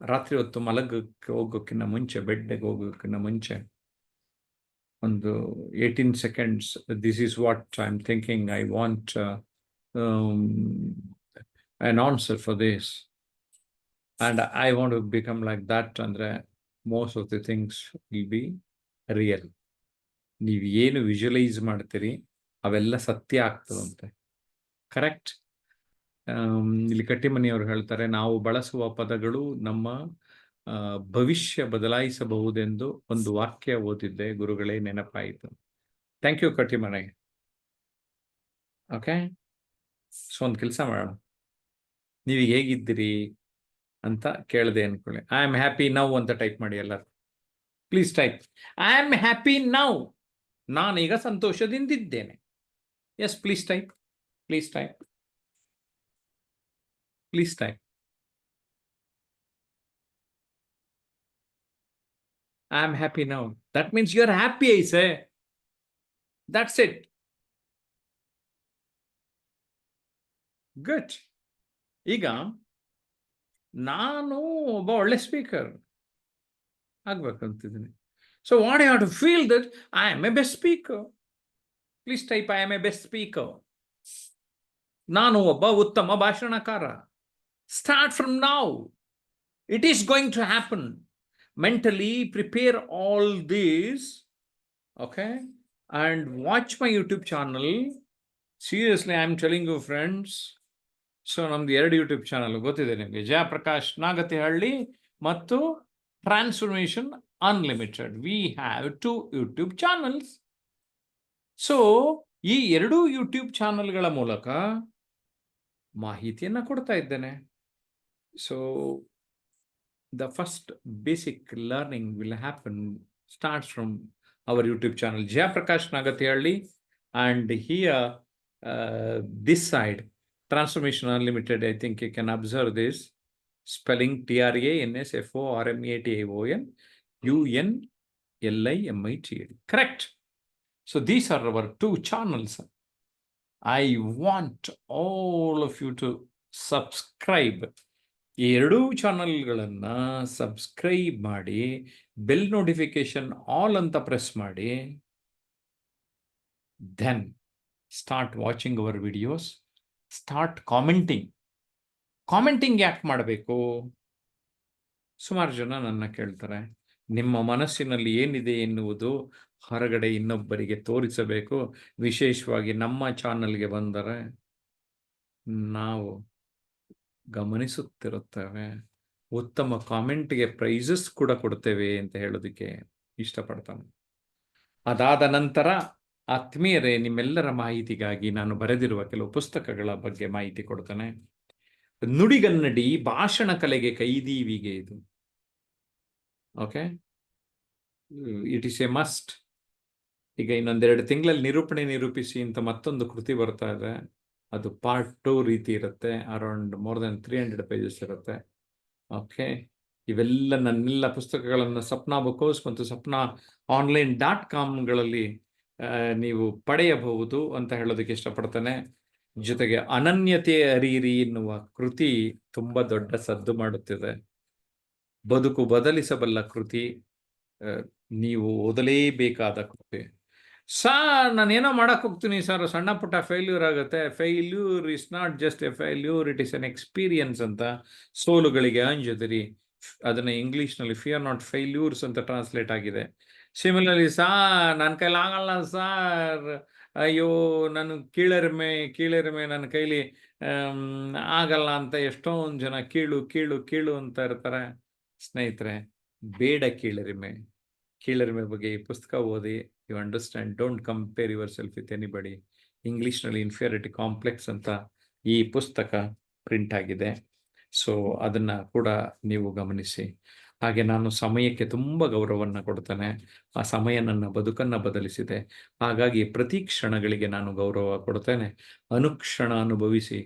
ರಾತ್ರಿ ಹೊತ್ತು ಮಲಗಕ್ಕೆ ಹೋಗೋಕ್ಕಿಂತ ಮುಂಚೆ, ಬೆಡ್ಗೆ ಹೋಗೋಕ್ಕಿಂತ ಮುಂಚೆ ಒಂದು 18 seconds, this is what I am thinking, I want an answer for this and I want to become like that, ಅಂದ್ರೆ most of the things will be real. ನೀವು ಏನು ವಿಜುವಲೈಸ್ ಮಾಡ್ತೀರಿ ಅವೆಲ್ಲ ಸತ್ಯ ಆಗ್ತದಂತೆ. ಕರೆಕ್ಟ್. ಇಲ್ಲಿ ಕಟ್ಟಿಮನಿಯವರು ಹೇಳ್ತಾರೆ, ನಾವು ಬಳಸುವ ಪದಗಳು ನಮ್ಮ ಭವಿಷ್ಯ ಬದಲಾಯಿಸಬಹುದೆಂದು ಒಂದು ವಾಕ್ಯ ಓದಿದ್ದೆ ಗುರುಗಳೇ, ನೆನಪಾಯಿತು. Thank you Kattimane. Okay, so ಒಂದು ಕೆಲಸ ಮಾಡೋಣ, ನೀವು ಹೇಗಿದ್ದೀರಿ ಅಂತ ಕೇಳದೆ ಅನ್ಕೊಳ್ಳಿ. ಐ ಆಮ್ ಹ್ಯಾಪಿ ನೌ ಅಂತ ಟೈಪ್ ಮಾಡಿ ಎಲ್ಲರೂ. Please type I am happy now, ನಾನೀಗ ಸಂತೋಷದಿಂದಿದ್ದೇನೆ. Yes, please type, please type, please type. I am happy now. That means you are happy, I say. That's it. Good. ಈಗ ನಾನು ಒಬ್ಬ ಒಳ್ಳೆ speaker ಆಗ್ಬೇಕಂತಿದ್ದೀನಿ. So what I have to feel that I am a best speaker. Please type I am a best speaker. ನಾನು ಒಬ್ಬ ಉತ್ತಮ ಭಾಷಣಕಾರ. Start from now. It is going to happen. Mentally prepare all this, okay, and watch my YouTube channel. Seriously, I am telling you friends. So ನಮ್ದು 2 YouTube channel ಗೊತ್ತಿದೆ ನಿಮಗೆ, ಜಯಪ್ರಕಾಶ್ ನಾಗತಿಹಳ್ಳಿ ಮತ್ತು transformation unlimited. We have 2 YouTube channels. So ಈ 2 YouTube ಚಾನಲ್ಗಳ ಮೂಲಕ ಮಾಹಿತಿಯನ್ನು ಕೊಡ್ತಾ ಇದ್ದೇನೆ. So the first basic learning will happen starts from our YouTube channel, Jayaprakash Nagathihalli, and here this side, Transformation Unlimited. I think you can observe this spelling TRANSFORMATION UNLIMITED. Correct. So these are our 2 channels. I want all of you to subscribe. ಈ 2 ಚಾನಲ್ಗಳನ್ನು subscribe ಮಾಡಿ, bell notification all ಅಂತ press ಮಾಡಿ, then start watching our videos, start commenting. Commenting ಯಾಕೆ ಮಾಡಬೇಕು? ಸುಮಾರು ಜನ ನನ್ನ ಕೇಳ್ತಾರೆ, ನಿಮ್ಮ ಮನಸ್ಸಿನಲ್ಲಿ ಏನಿದೆ ಎನ್ನುವುದು ಹೊರಗಡೆ ಇನ್ನೊಬ್ಬರಿಗೆ ತೋರಿಸಬೇಕು, ವಿಶೇಷವಾಗಿ ನಮ್ಮ ಚಾನಲ್ಗೆ ಬಂದರೆ ನಾವು ಗಮನಿಸುತ್ತಿರುತ್ತೇವೆ, ಉತ್ತಮ ಕಾಮೆಂಟ್ಗೆ ಪ್ರೈಸಸ್ ಕೂಡ ಕೊಡ್ತೇವೆ ಅಂತ ಹೇಳೋದಕ್ಕೆ ಇಷ್ಟಪಡ್ತಾನೆ. ಅದಾದ ನಂತರ ಆತ್ಮೀಯರೇ, ನಿಮ್ಮೆಲ್ಲರ ಮಾಹಿತಿಗಾಗಿ ನಾನು ಬರೆದಿರುವ ಕೆಲವು ಪುಸ್ತಕಗಳ ಬಗ್ಗೆ ಮಾಹಿತಿ ಕೊಡ್ತಾನೆ. ನುಡಿಗನ್ನಡಿ ಭಾಷಣ ಕಲೆಗೆ ಕೈದೀವಿಗೆ, ಇದು okay, it is A must. ಈಗ ಇನ್ನೊಂದೆರಡು ತಿಂಗಳಲ್ಲಿ ನಿರೂಪಿಸಿ ಅಂತ ಮತ್ತೊಂದು ಕೃತಿ ಬರ್ತಾ ಇದೆ. ಅದು ಪಾರ್ಟ್ 2 ರೀತಿ ಇರುತ್ತೆ. ಅರೌಂಡ್ ಮೋರ್ ದೆನ್ 300 ಪೇಜಸ್ ಇರುತ್ತೆ. ಓಕೆ, ಇವೆಲ್ಲ ನನ್ನೆಲ್ಲ ಪುಸ್ತಕಗಳನ್ನು ಸಪ್ನಾ ಬುಕ್ ಹೌಸ್ ಮತ್ತು ಸಪ್ನಾ online.comಗಳಲ್ಲಿ ನೀವು ಪಡೆಯಬಹುದು ಅಂತ ಹೇಳೋದಕ್ಕೆ ಇಷ್ಟಪಡ್ತೇನೆ. ಜೊತೆಗೆ ಅನನ್ಯತೆ ಅರಿಯಿರಿ ಎನ್ನುವ ಕೃತಿ ತುಂಬ ದೊಡ್ಡ ಸದ್ದು ಮಾಡುತ್ತಿದೆ. ಬದುಕು ಬದಲಿಸಬಲ್ಲ ಕೃತಿ, ನೀವು ಓದಲೇಬೇಕಾದ ಕೃತಿ. ಸರ್, ನಾನೇನೋ ಮಾಡಕ್ಕೆ ಹೋಗ್ತೀನಿ ಸರ್, ಸಣ್ಣ ಪುಟ್ಟ ಫೇಲ್ಯೂರ್ ಆಗುತ್ತೆ. Failure is not just A failure, it is N experience ಅಂತ. ಸೋಲುಗಳಿಗೆ ಅಂಜದಿರಿ, ಅದನ್ನು ಇಂಗ್ಲೀಷ್ನಲ್ಲಿ ಫಿಯರ್ ನಾಟ್ ಫೇಲ್ಯೂರ್ಸ್ ಅಂತ ಟ್ರಾನ್ಸ್ಲೇಟ್ ಆಗಿದೆ. ಸಿಮಿಲರ್ಲಿ ಸಾರ್ ನನ್ನ ಕೈಲಿ ಆಗಲ್ಲ ಸಾರ್, ಅಯ್ಯೋ ನನಗೆ ಕೀಳರಿಮೆ ನನ್ನ ಕೈಲಿ ಆಗಲ್ಲ ಅಂತ ಎಷ್ಟೊಂದು ಜನ ಕೀಳು ಕೀಳು ಕೀಳು ಅಂತ ಇರ್ತಾರೆ. ಸ್ನೇಹಿತರೆ, ಬೇಡ ಕೀಳರಿಮೆ. ಕೀಳರಿಮೆ ಬಗ್ಗೆ ಈ ಪುಸ್ತಕ ಓದಿ, you understand. Don't compare yourself with anybody. ಇಂಗ್ಲೀಷ್ನಲ್ಲಿ ಇನ್ಫೀರಿಯಾರಿಟಿ ಕಾಂಪ್ಲೆಕ್ಸ್ ಅಂತ ಈ ಪುಸ್ತಕ ಪ್ರಿಂಟ್ ಆಗಿದೆ. ಸೊ ಅದನ್ನ ಕೂಡ ನೀವು ಗಮನಿಸಿ. ಹಾಗೆ ನಾನು ಸಮಯಕ್ಕೆ ತುಂಬ ಗೌರವವನ್ನು ಕೊಡ್ತೇನೆ. ಆ ಸಮಯ ನನ್ನ ಬದುಕನ್ನು ಬದಲಿಸಿದೆ. ಹಾಗಾಗಿ ಪ್ರತಿ ಕ್ಷಣಗಳಿಗೆ ನಾನು ಗೌರವ ಕೊಡ್ತೇನೆ. ಅನುಕ್ಷಣ ಅನುಭವಿಸಿ,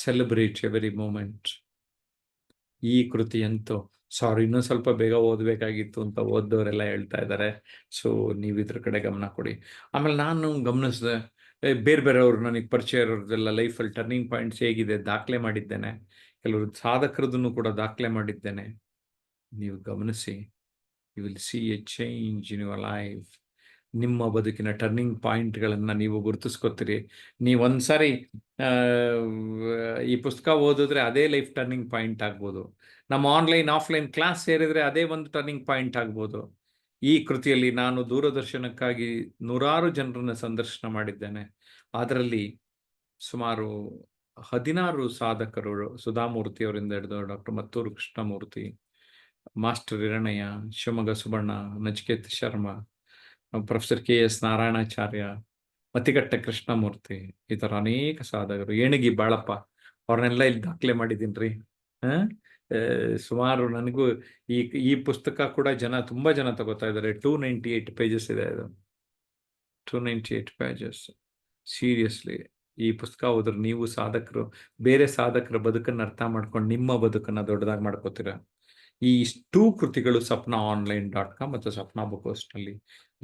ಸೆಲೆಬ್ರೇಟ್ ಎವರಿ ಮೂಮೆಂಟ್. ಈ ಕೃತಿಯಂತೂ ಸಾರಿ ಇನ್ನೂ ಸ್ವಲ್ಪ ಬೇಗ ಓದಬೇಕಾಗಿತ್ತು ಅಂತ ಓದೋರೆಲ್ಲ ಹೇಳ್ತಾ ಇದ್ದಾರೆ. ಸೊ ನೀವು ಇದ್ರ ಕಡೆ ಗಮನ ಕೊಡಿ. ಆಮೇಲೆ ನಾನು ಗಮನಿಸಿದೆ, ಬೇರೆ ಬೇರೆಯವರು ನನಗೆ ಪರಿಚಯ ಇರೋರ್ದೆಲ್ಲ ಲೈಫಲ್ಲಿ ಟರ್ನಿಂಗ್ ಪಾಯಿಂಟ್ಸ್ ಹೇಗಿದೆ ದಾಖಲೆ ಮಾಡಿದ್ದೇನೆ. ಕೆಲವರು ಸಾಧಕರದನ್ನು ಕೂಡ ದಾಖಲೆ ಮಾಡಿದ್ದೇನೆ. ನೀವು ಗಮನಿಸಿ, you will see a change in your life. ನಿಮ್ಮ ಬದುಕಿನ ಟರ್ನಿಂಗ್ ಪಾಯಿಂಟ್ಗಳನ್ನು ನೀವು ಗುರುತಿಸ್ಕೊತೀರಿ. ನೀವು ಒಂದ್ಸಾರಿ ಈ ಪುಸ್ತಕ ಓದಿದ್ರೆ ಅದೇ ಲೈಫ್ ಟರ್ನಿಂಗ್ ಪಾಯಿಂಟ್ ಆಗ್ಬೋದು. ನಮ್ಮ ಆನ್ಲೈನ್ ಆಫ್ಲೈನ್ ಕ್ಲಾಸ್ ಸೇರಿದ್ರೆ ಅದೇ ಒಂದು ಟರ್ನಿಂಗ್ ಪಾಯಿಂಟ್ ಆಗ್ಬೋದು. ಈ ಕೃತಿಯಲ್ಲಿ ನಾನು ದೂರದರ್ಶನಕ್ಕಾಗಿ ನೂರಾರು ಜನರನ್ನು ಸಂದರ್ಶನ ಮಾಡಿದ್ದೇನೆ. ಅದರಲ್ಲಿ ಸುಮಾರು 16 ಸಾಧಕರು, ಸುಧಾಮೂರ್ತಿ ಅವರಿಂದ ಹಿಡಿದು doctor Mattur Krishnamurthy, master Hirannaiah, Shivamogga Subbanna, Nachiket Sharma, professor KS Narayanacharya, Mathighatta Krishnamurthy, ಈ ಥರ ಅನೇಕ ಸಾಧಕರು, ಏಣಗಿ ಬಾಳಪ್ಪ, ಅವ್ರನ್ನೆಲ್ಲ ಇಲ್ಲಿ ದಾಖಲೆ ಮಾಡಿದ್ದೀನಿ. ಸುಮಾರು ನನಗೂ ಈ ಈ ಪುಸ್ತಕ ಕೂಡ ತುಂಬ ಜನ ತಗೋತಾ ಇದ್ದಾರೆ. 298 ಪೇಜಸ್ ಇದೆ ಅದು. 298 ಪೇಜಸ್. ಸೀರಿಯಸ್ಲಿ ಈ ಪುಸ್ತಕ ಓದ್ರೆ ನೀವು ಸಾಧಕರು, ಬೇರೆ ಸಾಧಕರ ಬದುಕನ್ನು ಅರ್ಥ ಮಾಡ್ಕೊಂಡು ನಿಮ್ಮ ಬದುಕನ್ನು ದೊಡ್ಡದಾಗಿ ಮಾಡ್ಕೋತೀರ. ಈ 2 ಕೃತಿಗಳು sapnaonline.com ಮತ್ತು ಸಪ್ನಾ ಬುಕ್ ಹೌಸ್ನಲ್ಲಿ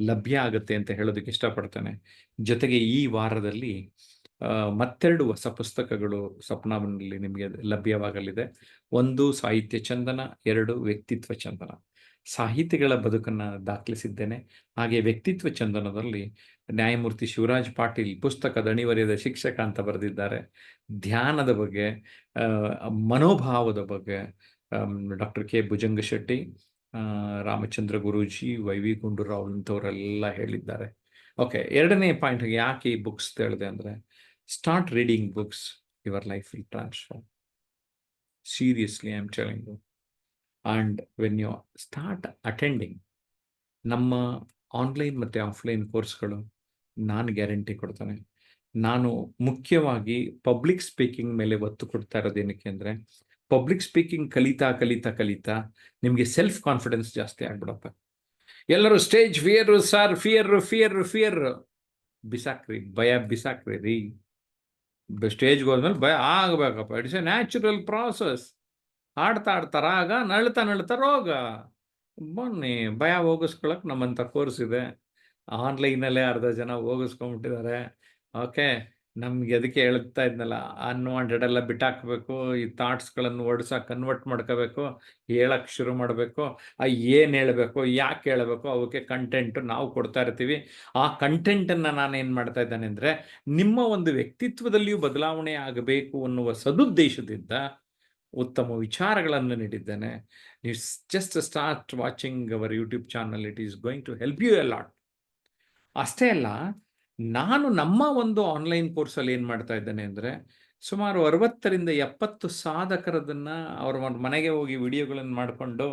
ಲಭ್ಯ ಆಗುತ್ತೆ ಅಂತ ಹೇಳೋದಕ್ಕೆ ಇಷ್ಟಪಡ್ತೇನೆ. ಜೊತೆಗೆ ಈ ವಾರದಲ್ಲಿ ಮತ್ತೆರಡು ಹೊಸ ಪುಸ್ತಕಗಳು ಸಪ್ನಾನಲ್ಲಿ ನಿಮಗೆ ಲಭ್ಯವಾಗಲಿದೆ. 1 ಸಾಹಿತ್ಯ ಚಂದನ, 2 ವ್ಯಕ್ತಿತ್ವ ಚಂದನ. ಸಾಹಿತಿಗಳ ಬದುಕನ್ನು ದಾಖಲಿಸಿದ್ದೇನೆ. ಹಾಗೆ ವ್ಯಕ್ತಿತ್ವ ಚಂದನದಲ್ಲಿ ನ್ಯಾಯಮೂರ್ತಿ ಶಿವರಾಜ್ ಪಾಟೀಲ್ ಪುಸ್ತಕ ದಣಿವರಿಯದ ಶಿಕ್ಷಕ ಅಂತ ಬರೆದಿದ್ದಾರೆ. ಧ್ಯಾನದ ಬಗ್ಗೆ, ಮನೋಭಾವದ ಬಗ್ಗೆ doctor K Bhujangashetty, Ramachandra Guruji, YV Gundurao ಇಂಥವರೆಲ್ಲ ಹೇಳಿದ್ದಾರೆ. ಓಕೆ, ಎರಡನೇ ಪಾಯಿಂಟ್ ಯಾಕೆ ಈ ಬುಕ್ಸ್ ಹೇಳಿದೆ ಅಂದರೆ, start reading books, your life will transform. Seriously I am telling you. And when you start attending ನಮ್ಮ ಆನ್ಲೈನ್ ಮತ್ತು ಆಫ್ಲೈನ್ ಕೋರ್ಸ್ಗಳು, ನಾನು ಗ್ಯಾರಂಟಿ ಕೊಡ್ತೇನೆ. ನಾನು ಮುಖ್ಯವಾಗಿ ಪಬ್ಲಿಕ್ ಸ್ಪೀಕಿಂಗ್ ಮೇಲೆ ಒತ್ತು ಕೊಡ್ತಾ ಇರೋದೇನಕ್ಕೆ ಅಂದರೆ, ಪಬ್ಲಿಕ್ ಸ್ಪೀಕಿಂಗ್ ಕಲಿತಾ ಕಲಿತಾ ಕಲಿತಾ ನಿಮಗೆ ಸೆಲ್ಫ್ ಕಾನ್ಫಿಡೆನ್ಸ್ ಜಾಸ್ತಿ ಆಗ್ಬಿಡತ್ತೆ. ಎಲ್ಲರೂ ಸ್ಟೇಜ್ ಫಿಯರ್ ಸರ್, ಫಿಯರ್ ಬಿಸಾಕ್ರಿ, ಭಯ ಬಿಸಾಕ್ರಿ ರೀ. ಸ್ಟೇಜ್ಗೆ ಹೋದ್ಮೇಲೆ ಭಯ ಆಗಬೇಕಪ್ಪ. It's a natural process. ಆಡ್ತಾ ರಾಗ, ನಳ್ತಾ ರೋಗ. ಬನ್ನಿ, ಭಯ ಹೋಗಿಸ್ಕೊಳಕ್ಕೆ ನಮ್ಮಂಥ ಕೋರ್ಸ್ ಇದೆ. ಆನ್ಲೈನಲ್ಲೇ ಅರ್ಧ ಜನ ಹೋಗಿಸ್ಕೊಂಡ್ಬಿಟ್ಟಿದ್ದಾರೆ. ಓಕೆ, ನಮ್ಗೆ ಅದಕ್ಕೆ ಹೇಳ್ತಾ ಇದ್ನಲ್ಲ, ಅನ್ವಾಂಟೆಡ್ ಎಲ್ಲ ಬಿಟ್ಟಾಕಬೇಕು, ಈ ಥಾಟ್ಸ್ಗಳನ್ನು ಓಡಿಸೋಕೆ ಕನ್ವರ್ಟ್ ಮಾಡ್ಕೋಬೇಕು, ಹೇಳಕ್ಕೆ ಶುರು ಮಾಡಬೇಕು. ಏನು ಹೇಳಬೇಕು, ಯಾಕೆ ಹೇಳಬೇಕು, ಅವಕ್ಕೆ ಕಂಟೆಂಟು ನಾವು ಕೊಡ್ತಾ ಇರ್ತೀವಿ. ಆ ಕಂಟೆಂಟನ್ನು ನಾನೇನು ಮಾಡ್ತಾ ಇದ್ದೇನೆ ಅಂದರೆ, ನಿಮ್ಮ ಒಂದು ವ್ಯಕ್ತಿತ್ವದಲ್ಲಿಯೂ ಬದಲಾವಣೆ ಆಗಬೇಕು ಅನ್ನುವ ಸದುದ್ದೇಶದಿಂದ ಉತ್ತಮ ವಿಚಾರಗಳನ್ನು ನೀಡಿದ್ದೇನೆ. ನೀವು just start watching our YouTube channel, it is going to help you a lot. ಅಷ್ಟೇ ಅಲ್ಲ, ನಾನು ನಮ್ಮ ಒಂದು ಆನ್ಲೈನ್ ಕೋರ್ಸಲ್ಲಿ ಏನು ಮಾಡ್ತಾ ಇದ್ದೇನೆ ಅಂದರೆ, ಸುಮಾರು 60ರಿಂದ 70 ಸಾಧಕರದನ್ನು ಅವ್ರ ಮನೆಗೆ ಹೋಗಿ ವಿಡಿಯೋಗಳನ್ನು ಮಾಡಿಕೊಂಡು,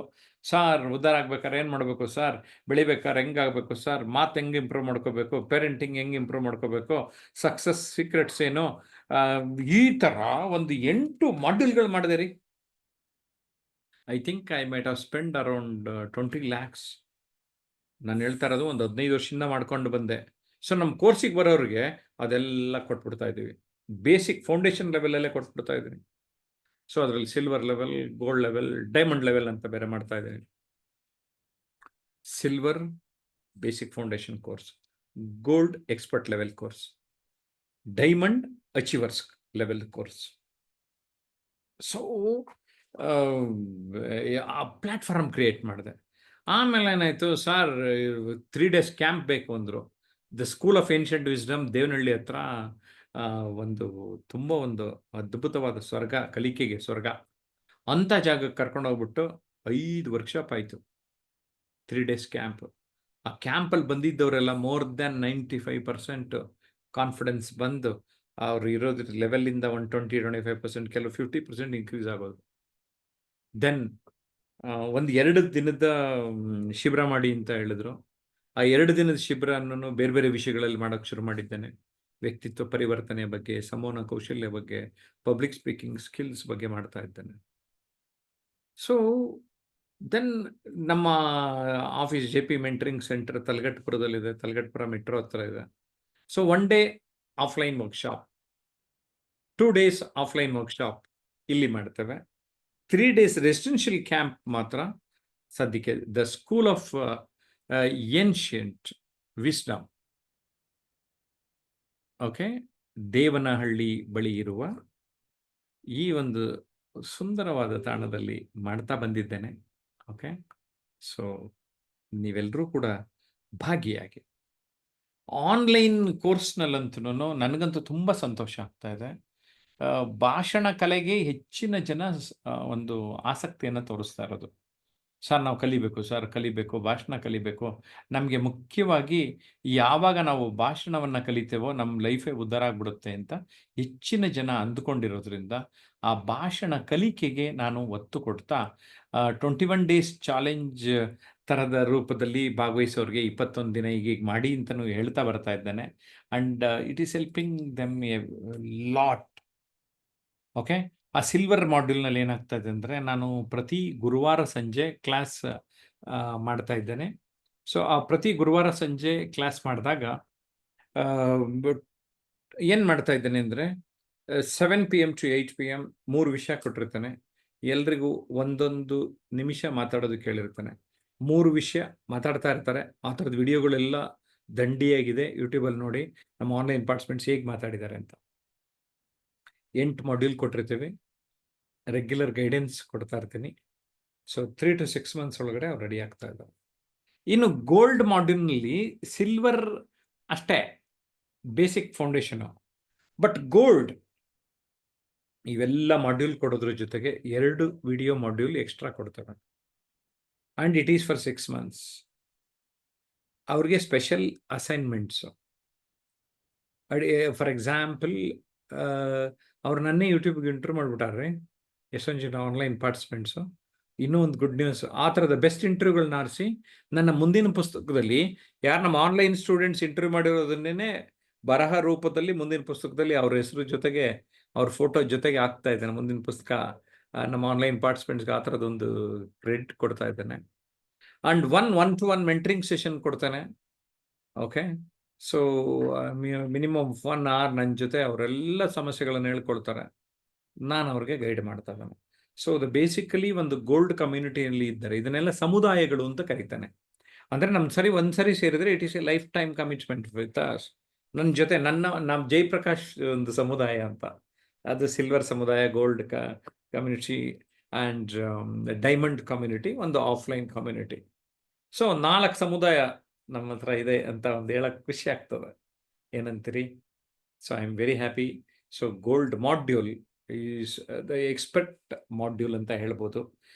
ಸಾರ್ ಉದ್ಧಾರ ಆಗ್ಬೇಕಾದ್ರೆ ಏನು ಮಾಡಬೇಕು ಸಾರ್, ಬೆಳಿಬೇಕಾದ್ರೆ ಹೆಂಗಾಗಬೇಕು ಸಾರ್, ಮಾತು ಹೆಂಗೆ ಇಂಪ್ರೂವ್ ಮಾಡ್ಕೋಬೇಕು, ಪೇರೆಂಟಿಂಗ್ ಹೆಂಗೆ ಇಂಪ್ರೂವ್ ಮಾಡ್ಕೋಬೇಕು, ಸಕ್ಸಸ್ ಸೀಕ್ರೆಟ್ಸ್ ಏನು, ಈ ಥರ ಒಂದು 8 ಮಾಡ್ಯೂಲ್ಗಳು ಮಾಡಿದೆ ರೀ. I think I might have spend around 20 lakhs. ನಾನು ಹೇಳ್ತಾ ಇರೋದು ಒಂದು 15 ವರ್ಷದಿಂದ ಮಾಡ್ಕೊಂಡು ಬಂದೆ. ಸೊ ನಮ್ಮ ಕೋರ್ಸಿಗೆ ಬರೋರಿಗೆ ಅದೆಲ್ಲ ಕೊಟ್ಬಿಡ್ತಾ ಇದ್ದೀವಿ. ಬೇಸಿಕ್ ಫೌಂಡೇಶನ್ ಲೆವೆಲಲ್ಲೇ ಕೊಟ್ಬಿಡ್ತಾ ಇದ್ದೀನಿ. ಸೊ ಅದರಲ್ಲಿ silver level, gold level, diamond level ಅಂತ ಬೇರೆ ಮಾಡ್ತಾ ಇದ್ದೀನಿ. Silver basic foundation course, gold expert level course, diamond achievers level course. So ಆ ಪ್ಲ್ಯಾಟ್ಫಾರ್ಮ್ ಕ್ರಿಯೇಟ್ ಮಾಡಿದೆ. ಆಮೇಲೆ ಏನಾಯಿತು, ಸರ್ 3 days ಕ್ಯಾಂಪ್ ಬೇಕು ಅಂದರು. The school of ancient wisdom, Devanahalli ಹತ್ರ ಒಂದು ತುಂಬ ಒಂದು ಅದ್ಭುತವಾದ ಸ್ವರ್ಗ, ಕಲಿಕೆಗೆ ಸ್ವರ್ಗ ಅಂಥ ಜಾಗಕ್ಕೆ ಕರ್ಕೊಂಡೋಗ್ಬಿಟ್ಟು 5 ವರ್ಕ್ಶಾಪ್ ಆಯಿತು. 3 days ಕ್ಯಾಂಪ್. ಆ ಕ್ಯಾಂಪಲ್ಲಿ ಬಂದಿದ್ದವರೆಲ್ಲ ಮೋರ್ ದ್ಯಾನ್ 95% ಕಾನ್ಫಿಡೆನ್ಸ್ ಬಂದು ಅವ್ರು ಇರೋದ್ರ ಲೆವೆಲಿಂದ 120-25%, ಕೆಲವು 50% ಇನ್ಕ್ರೀಸ್ ಆಗೋದು. ದೆನ್ ಒಂದು 2 ದಿನದ ಶಿಬಿರ ಮಾಡಿ ಅಂತ ಹೇಳಿದ್ರು. ಆ 2 ದಿನದ ಶಿಬಿರವನ್ನು ಬೇರೆ ಬೇರೆ ವಿಷಯಗಳಲ್ಲಿ ಮಾಡೋಕ್ಕೆ ಶುರು ಮಾಡಿದ್ದೇನೆ. ವ್ಯಕ್ತಿತ್ವ ಪರಿವರ್ತನೆಯ ಬಗ್ಗೆ, ಸಂವಹನ ಕೌಶಲ್ಯ ಬಗ್ಗೆ, ಪಬ್ಲಿಕ್ ಸ್ಪೀಕಿಂಗ್ ಸ್ಕಿಲ್ಸ್ ಬಗ್ಗೆ ಮಾಡ್ತಾ ಇದ್ದೇನೆ. ಸೊ ದೆನ್ ನಮ್ಮ ಆಫೀಸ್ JP ಮೆಂಟರಿಂಗ್ ಸೆಂಟರ್ ತಲಗಟ್ಟಪುರದಲ್ಲಿದೆ, ತಲಗಟ್ಟಪುರ ಮೆಟ್ರೋ ಹತ್ರ ಇದೆ. So 1 day offline workshop, 2 days offline workshop ಇಲ್ಲಿ ಮಾಡ್ತೇವೆ. 3 ಡೇಸ್ ರೆಸಿಡೆನ್ಷಿಯಲ್ ಕ್ಯಾಂಪ್ ಮಾತ್ರ ಸದ್ಯಕ್ಕೆ the school of ancient wisdom, okay, Devanahalli ಬಳಿ ಇರುವ ಈ ಒಂದು ಸುಂದರವಾದ ತಾಣದಲ್ಲಿ ಮಾಡ್ತಾ ಬಂದಿದ್ದೇನೆ. ಓಕೆ, ಸೊ ನೀವೆಲ್ಲರೂ ಕೂಡ ಭಾಗಿಯಾಗಿ. ಆನ್ಲೈನ್ ಕೋರ್ಸ್ನಲ್ಲಂತೂ ನನಗಂತೂ ತುಂಬ ಸಂತೋಷ ಆಗ್ತಾ ಇದೆ. ಭಾಷಣ ಕಲೆಗೆ ಹೆಚ್ಚಿನ ಜನ ಒಂದು ಆಸಕ್ತಿಯನ್ನು ತೋರಿಸ್ತಾ ಇರೋದು. ಸರ್ ನಾವು ಕಲಿಬೇಕು, ಸರ್ ಕಲಿಬೇಕು, ಭಾಷಣ ಕಲಿಬೇಕು. ನಮಗೆ ಮುಖ್ಯವಾಗಿ ಯಾವಾಗ ನಾವು ಭಾಷಣವನ್ನು ಕಲಿತೇವೋ ನಮ್ಮ ಲೈಫೇ ಉದ್ಧಾರ ಆಗ್ಬಿಡುತ್ತೆ ಅಂತ ಹೆಚ್ಚಿನ ಜನ ಅಂದುಕೊಂಡಿರೋದ್ರಿಂದ ಆ ಭಾಷಣ ಕಲಿಕೆಗೆ ನಾನು ಒತ್ತು ಕೊಡ್ತಾ 21 ಡೇಸ್ ಚಾಲೆಂಜ್ ಥರದ ರೂಪದಲ್ಲಿ ಭಾಗವಹಿಸೋರಿಗೆ 21 ದಿನ ಈಗ ಮಾಡಿ ಅಂತಲೂ ಹೇಳ್ತಾ ಬರ್ತಾ ಇದ್ದೇನೆ. And it is helping them A lot. Okay, ಆ ಸಿಲ್ವರ್ ಮಾಡ್ಯೂಲ್ನಲ್ಲಿ ಏನಾಗ್ತಾ ಇದೆ ಅಂದರೆ ನಾನು ಪ್ರತಿ ಗುರುವಾರ ಸಂಜೆ ಕ್ಲಾಸ್ ಮಾಡ್ತಾ ಇದ್ದೇನೆ. ಸೊ ಆ ಪ್ರತಿ ಗುರುವಾರ ಸಂಜೆ ಕ್ಲಾಸ್ ಮಾಡಿದಾಗ ಏನು ಮಾಡ್ತಾ ಇದ್ದೇನೆ ಅಂದರೆ 7 PM to 8 PM 3 ವಿಷಯ ಕೊಟ್ಟಿರ್ತಾನೆ. ಎಲ್ರಿಗೂ ಒಂದೊಂದು ನಿಮಿಷ ಮಾತಾಡೋದಕ್ಕೆ ಹೇಳಿರ್ತಾನೆ. 3 ವಿಷಯ ಮಾತಾಡ್ತಾ ಇರ್ತಾರೆ. ಆ ಥರದ ವಿಡಿಯೋಗಳೆಲ್ಲ ದಂಡಿಯಾಗಿದೆ, ಯೂಟ್ಯೂಬಲ್ಲಿ ನೋಡಿ ನಮ್ಮ ಆನ್ಲೈನ್ ಪಾರ್ಟಿಸಿಪೆಂಟ್ಸ್ ಹೇಗೆ ಮಾತಾಡಿದ್ದಾರೆ ಅಂತ. 8 ಮಾಡ್ಯೂಲ್ ಕೊಟ್ಟಿರ್ತೀವಿ, ರೆಗ್ಯುಲರ್ ಗೈಡೆನ್ಸ್ ಕೊಡ್ತಾ ಇರ್ತೀನಿ. ಸೊ 3 to 6 months ಒಳಗಡೆ ಅವ್ರು ರೆಡಿ ಆಗ್ತಾ ಇದ್ದಾರೆ. ಇನ್ನು ಗೋಲ್ಡ್ ಮಾಡ್ಯೂಲ್ನಲ್ಲಿ ಸಿಲ್ವರ್ ಅಷ್ಟೇ ಬೇಸಿಕ್ ಫೌಂಡೇಶನು, ಬಟ್ ಗೋಲ್ಡ್ ಇವೆಲ್ಲ ಮಾಡ್ಯೂಲ್ ಕೊಡೋದ್ರ ಜೊತೆಗೆ 2 ವಿಡಿಯೋ ಮಾಡ್ಯೂಲ್ ಎಕ್ಸ್ಟ್ರಾ ಕೊಡ್ತೇವೆ. And it is for 6 months. ಅವ್ರಿಗೆ ಸ್ಪೆಷಲ್ ಅಸೈನ್ಮೆಂಟ್ಸು. ಫಾರ್ ಎಕ್ಸಾಂಪಲ್ ಅವ್ರು ನನ್ನೇ ಯೂಟ್ಯೂಬ್ಗೆ ಇಂಟರ್ವ್ಯೂ ಮಾಡಿಬಿಟ್ಟಾರ್ರಿ ಎಷ್ಟೊಂದು ಜನ ಆನ್ಲೈನ್ ಪಾರ್ಟಿಸಿಪೆಂಟ್ಸು. ಇನ್ನೂ ಒಂದು ಗುಡ್ ನ್ಯೂಸ್, ಆ ಥರದ ಬೆಸ್ಟ್ ಇಂಟರ್ವ್ಯೂಗಳನ್ನ ಆರಿಸಿ ನನ್ನ ಮುಂದಿನ ಪುಸ್ತಕದಲ್ಲಿ ಯಾರು ನಮ್ಮ ಆನ್ಲೈನ್ ಸ್ಟೂಡೆಂಟ್ಸ್ ಇಂಟರ್ವ್ಯೂ ಮಾಡಿರೋದನ್ನೇ ಬರಹ ರೂಪದಲ್ಲಿ ಮುಂದಿನ ಪುಸ್ತಕದಲ್ಲಿ ಅವ್ರ ಹೆಸರು ಜೊತೆಗೆ ಅವ್ರ ಫೋಟೋ ಜೊತೆಗೆ ಹಾಕ್ತಾ ಇದ್ದೇನೆ. ಮುಂದಿನ ಪುಸ್ತಕ ನಮ್ಮ ಆನ್ಲೈನ್ ಪಾರ್ಟಿಸಿಪೆಂಟ್ಸ್ಗೆ ಆ ಥರದೊಂದು ಕ್ರೆಡಿಟ್ ಕೊಡ್ತಾ ಇದ್ದೇನೆ. ಆ್ಯಂಡ್ 1-to-1 ಮೆಂಟರಿಂಗ್ ಸೆಷನ್ ಕೊಡ್ತೇನೆ. ಓಕೆ, ಸೊ ಮಿನಿಮಮ್ 1 hour ನನ್ನ ಜೊತೆ ಅವರೆಲ್ಲ ಸಮಸ್ಯೆಗಳನ್ನು ಹೇಳ್ಕೊಳ್ತಾರೆ, ನಾನು ಅವ್ರಿಗೆ ಗೈಡ್ ಮಾಡ್ತಾ ಇದ್ದೇನೆ. ಸೊ ಬೇಸಿಕಲಿ ಒಂದು ಗೋಲ್ಡ್ ಕಮ್ಯುನಿಟಿಯಲ್ಲಿ ಇದ್ದಾರೆ. ಇದನ್ನೆಲ್ಲ ಸಮುದಾಯಗಳು ಅಂತ ಕರೀತಾನೆ. ಅಂದರೆ ನಮ್ಮ ಒಂದ್ಸರಿ ಸೇರಿದ್ರೆ it is A life time commitment with us. ನನ್ನ ಜೊತೆ ನಮ್ಮ ಜಯಪ್ರಕಾಶ್ ಒಂದು ಸಮುದಾಯ ಅಂತ, ಅದು ಸಿಲ್ವರ್ ಸಮುದಾಯ, gold community and diamond community, ಒಂದು ಆಫ್ಲೈನ್ ಕಮ್ಯುನಿಟಿ. ಸೊ 4 ಸಮುದಾಯ ನಮ್ಮ ಹತ್ರ ಇದೆ ಅಂತ ಒಂದು ಹೇಳಕ್ಕೆ ಖುಷಿ ಆಗ್ತದೆ. ಏನಂತೀರಿ? So I am very happy. So gold module is the expert module ಅಂತ ಹೇಳ್ಬೋದು.